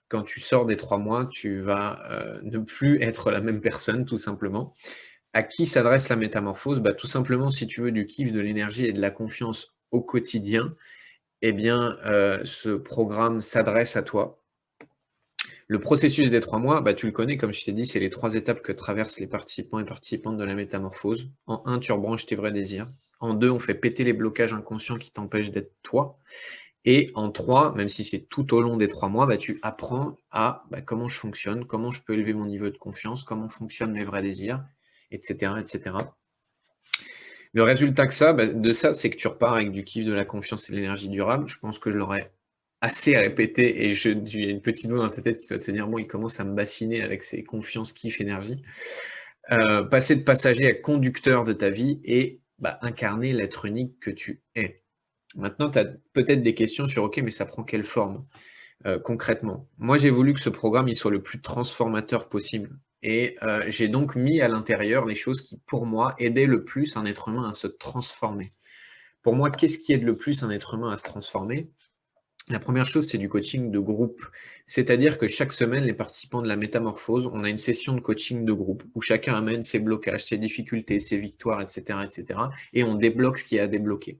quand tu sors des 3 mois, tu vas ne plus être la même personne, tout simplement. À qui s'adresse la métamorphose? Tout simplement, si tu veux du kiff, de l'énergie et de la confiance au quotidien, ce programme s'adresse à toi. Le processus des 3 mois, tu le connais, comme je t'ai dit, c'est les 3 étapes que traversent les participants et participantes de la métamorphose. En 1, tu rebranches tes vrais désirs. En 2, on fait péter les blocages inconscients qui t'empêchent d'être toi. Et en 3, même si c'est tout au long des 3 mois, tu apprends à comment je fonctionne, comment je peux élever mon niveau de confiance, comment fonctionnent mes vrais désirs, etc. etc. Le résultat de ça, c'est que tu repars avec du kiff, de la confiance et de l'énergie durable. Je pense que je l'aurais assez répété et j'ai une petite voix dans ta tête qui doit te dire, bon, il commence à me bassiner avec ses confiance, kiff, énergie. Passer de passager à conducteur de ta vie et incarner l'être unique que tu es. Maintenant, tu as peut-être des questions sur, OK, mais ça prend quelle forme concrètement? Moi, j'ai voulu que ce programme il soit le plus transformateur possible. Et j'ai donc mis à l'intérieur les choses qui, pour moi, aidaient le plus un être humain à se transformer. Pour moi, qu'est-ce qui aide le plus un être humain à se transformer? La première chose, c'est du coaching de groupe. C'est-à-dire que chaque semaine, les participants de la métamorphose, on a une session de coaching de groupe où chacun amène ses blocages, ses difficultés, ses victoires, etc., etc. Et on débloque ce qui est à débloquer.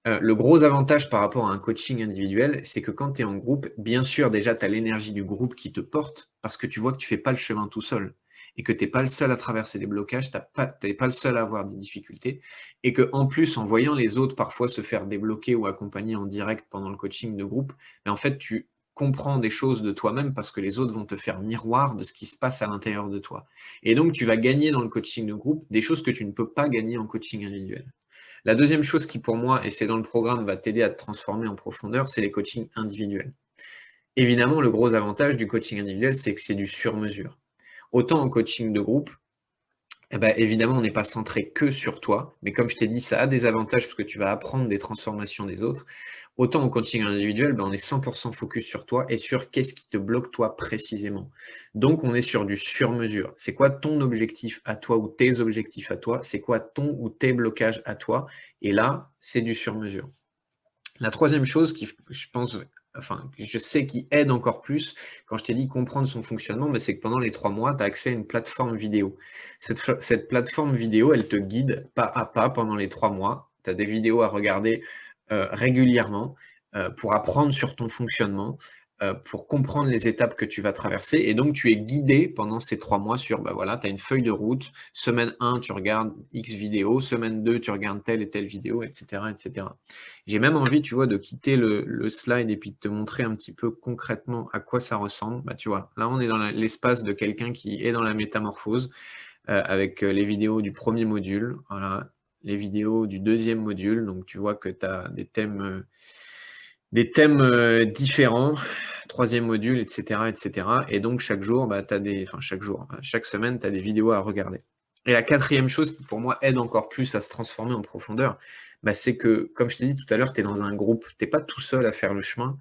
Le gros avantage par rapport à un coaching individuel, c'est que quand tu es en groupe, bien sûr, déjà, tu as l'énergie du groupe qui te porte parce que tu vois que tu ne fais pas le chemin tout seul et que tu n'es pas le seul à traverser des blocages, tu n'es pas le seul à avoir des difficultés et que en plus, en voyant les autres parfois se faire débloquer ou accompagner en direct pendant le coaching de groupe, en fait, tu comprends des choses de toi-même parce que les autres vont te faire miroir de ce qui se passe à l'intérieur de toi. Et donc, tu vas gagner dans le coaching de groupe des choses que tu ne peux pas gagner en coaching individuel. La deuxième chose qui, pour moi, et c'est dans le programme, va t'aider à te transformer en profondeur, c'est les coachings individuels. Évidemment, le gros avantage du coaching individuel, c'est que c'est du sur-mesure. Autant en coaching de groupe, évidemment, on n'est pas centré que sur toi, mais comme je t'ai dit, ça a des avantages parce que tu vas apprendre des transformations des autres. Autant en coaching individuel, on est 100% focus sur toi et sur qu'est-ce qui te bloque toi précisément. Donc, on est sur du sur-mesure. C'est quoi ton objectif à toi ou tes objectifs à toi? C'est quoi ton ou tes blocages à toi? Et là, c'est du sur-mesure. La troisième chose qui, je pense, je sais qui aide encore plus, quand je t'ai dit comprendre son fonctionnement, c'est que pendant les 3 mois, tu as accès à une plateforme vidéo. Cette plateforme vidéo, elle te guide pas à pas pendant les 3 mois. Tu as des vidéos à regarder régulièrement pour apprendre sur ton fonctionnement, pour comprendre les étapes que tu vas traverser. Et donc, tu es guidé pendant ces 3 mois sur, tu as une feuille de route. Semaine 1, tu regardes X vidéos. Semaine 2, tu regardes telle et telle vidéo, etc. etc. J'ai même envie, tu vois, de quitter le slide et puis de te montrer un petit peu concrètement à quoi ça ressemble. Tu vois, là, on est dans l'espace de quelqu'un qui est dans la métamorphose avec les vidéos du premier module. Voilà, les vidéos du deuxième module. Donc, tu vois que tu as des thèmes différents, troisième module, etc., etc. Et donc, chaque semaine, tu as des vidéos à regarder. Et la quatrième chose qui, pour moi, aide encore plus à se transformer en profondeur, c'est que, comme je t'ai dit tout à l'heure, tu es dans un groupe. Tu n'es pas tout seul à faire le chemin.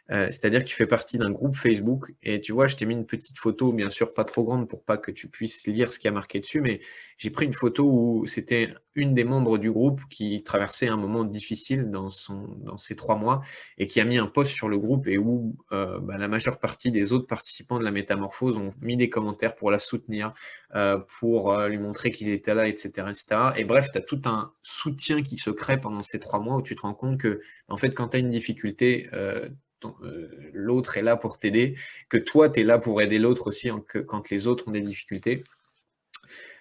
C'est-à-dire que tu fais partie d'un groupe Facebook et tu vois, je t'ai mis une petite photo, bien sûr pas trop grande pour pas que tu puisses lire ce qui a marqué dessus, mais j'ai pris une photo où c'était une des membres du groupe qui traversait un moment difficile dans ces 3 mois et qui a mis un post sur le groupe et où la majeure partie des autres participants de la métamorphose ont mis des commentaires pour la soutenir, pour lui montrer qu'ils étaient là, etc., etc. Et bref, tu as tout un soutien qui se crée pendant ces 3 mois où tu te rends compte que, en fait, quand tu as une difficulté, l'autre est là pour t'aider, que toi, tu es là pour aider l'autre aussi quand les autres ont des difficultés.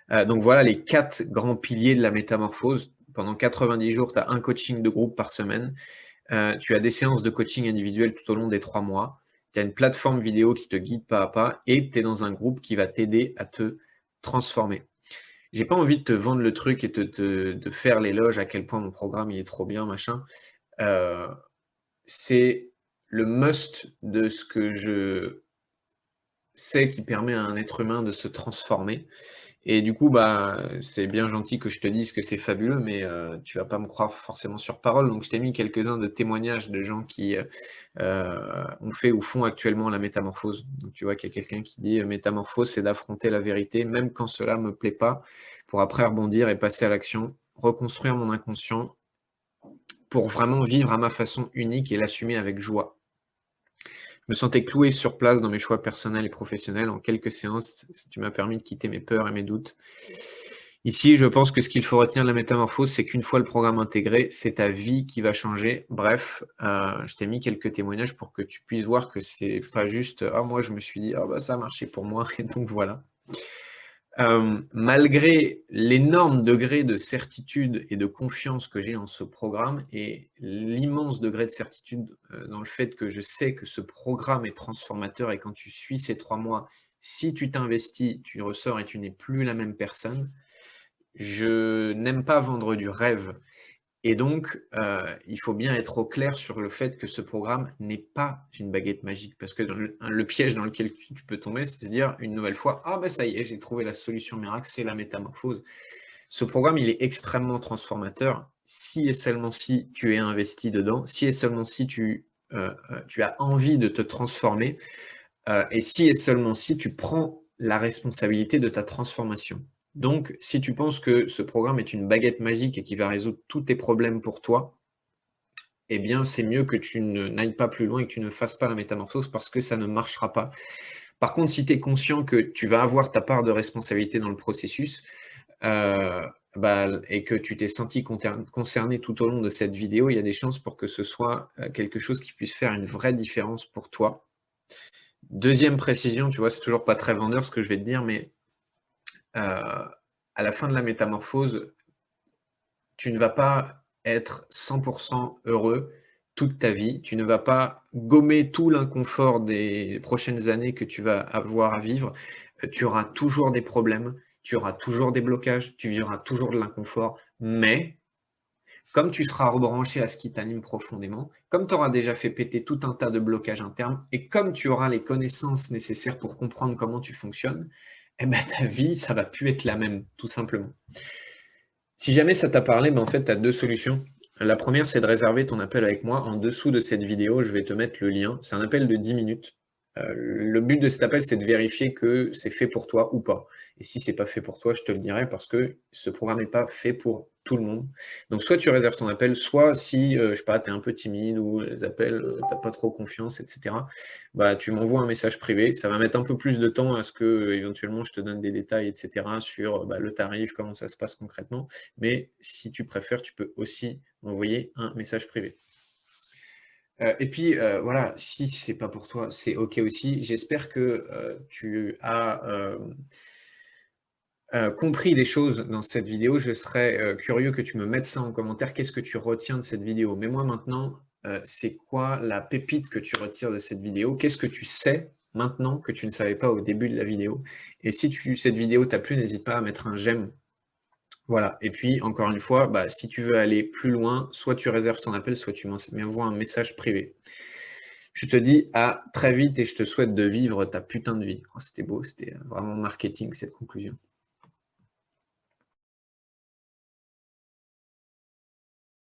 Donc voilà les 4 grands piliers de la métamorphose. Pendant 90 jours, tu as un coaching de groupe par semaine. Tu as des séances de coaching individuel tout au long des 3 mois. Tu as une plateforme vidéo qui te guide pas à pas et tu es dans un groupe qui va t'aider à te transformer. J'ai pas envie de te vendre le truc et de faire l'éloge à quel point mon programme il est trop bien, machin. C'est le must de ce que je sais qui permet à un être humain de se transformer. Et du coup, c'est bien gentil que je te dise que c'est fabuleux, mais tu vas pas me croire forcément sur parole. Donc, je t'ai mis quelques-uns de témoignages de gens qui ont fait ou font actuellement la métamorphose. Donc, tu vois qu'il y a quelqu'un qui dit « Métamorphose, c'est d'affronter la vérité, même quand cela me plaît pas, pour après rebondir et passer à l'action, reconstruire mon inconscient pour vraiment vivre à ma façon unique et l'assumer avec joie. » Je me sentais cloué sur place dans mes choix personnels et professionnels. En quelques séances, tu m'as permis de quitter mes peurs et mes doutes. Ici, je pense que ce qu'il faut retenir de la métamorphose, c'est qu'une fois le programme intégré, c'est ta vie qui va changer. Bref, je t'ai mis quelques témoignages pour que tu puisses voir que c'est pas juste « Ah, moi, je me suis dit, ça a marché pour moi. » Et donc, voilà. Malgré l'énorme degré de certitude et de confiance que j'ai en ce programme et l'immense degré de certitude dans le fait que je sais que ce programme est transformateur et quand tu suis ces 3 mois, si tu t'investis, tu ressors et tu n'es plus la même personne, je n'aime pas vendre du rêve. Et donc, il faut bien être au clair sur le fait que ce programme n'est pas une baguette magique. Parce que le piège dans lequel tu peux tomber, c'est de dire une nouvelle fois, « Ah ben ça y est, j'ai trouvé la solution miracle, c'est la métamorphose. » Ce programme, il est extrêmement transformateur si et seulement si tu es investi dedans, si et seulement si tu as envie de te transformer, et si et seulement si tu prends la responsabilité de ta transformation. Donc, si tu penses que ce programme est une baguette magique et qui va résoudre tous tes problèmes pour toi, eh bien, c'est mieux que tu n'ailles pas plus loin et que tu ne fasses pas la métamorphose parce que ça ne marchera pas. Par contre, si tu es conscient que tu vas avoir ta part de responsabilité dans le processus et que tu t'es senti concerné tout au long de cette vidéo, il y a des chances pour que ce soit quelque chose qui puisse faire une vraie différence pour toi. Deuxième précision, tu vois, c'est toujours pas très vendeur ce que je vais te dire, mais à la fin de la métamorphose, tu ne vas pas être 100% heureux toute ta vie. Tu ne vas pas gommer tout l'inconfort des prochaines années que tu vas avoir à vivre. Tu auras toujours des problèmes, tu auras toujours des blocages, tu vivras toujours de l'inconfort, mais comme tu seras rebranché à ce qui t'anime profondément, comme tu auras déjà fait péter tout un tas de blocages internes, et comme tu auras les connaissances nécessaires pour comprendre comment tu fonctionnes, eh ben, ta vie, ça va plus être la même, tout simplement. Si jamais ça t'a parlé, en fait, tu as 2 solutions. La première, c'est de réserver ton appel avec moi. En dessous de cette vidéo, je vais te mettre le lien. C'est un appel de 10 minutes. Le but de cet appel, c'est de vérifier que c'est fait pour toi ou pas. Et si c'est pas fait pour toi, je te le dirai parce que ce programme n'est pas fait pour tout le monde. Donc, soit tu réserves ton appel, soit si, je sais pas, tu es un peu timide ou les appels, tu n'as pas trop confiance, etc., bah, tu m'envoies un message privé. Ça va mettre un peu plus de temps à ce que, éventuellement, je te donne des détails, etc., sur le tarif, comment ça se passe concrètement. Mais si tu préfères, tu peux aussi m'envoyer un message privé. Et puis, voilà, si c'est pas pour toi, c'est OK aussi. J'espère que tu as compris des choses dans cette vidéo. Je serais curieux que tu me mettes ça en commentaire. Qu'est-ce que tu retiens de cette vidéo? Mets-moi maintenant, c'est quoi la pépite que tu retires de cette vidéo? Qu'est-ce que tu sais maintenant que tu ne savais pas au début de la vidéo? Et si cette vidéo t'a plu, n'hésite pas à mettre un j'aime. Voilà, et puis encore une fois, si tu veux aller plus loin, soit tu réserves ton appel, soit tu m'envoies un message privé. Je te dis à très vite et je te souhaite de vivre ta putain de vie. Oh, c'était beau, c'était vraiment marketing cette conclusion.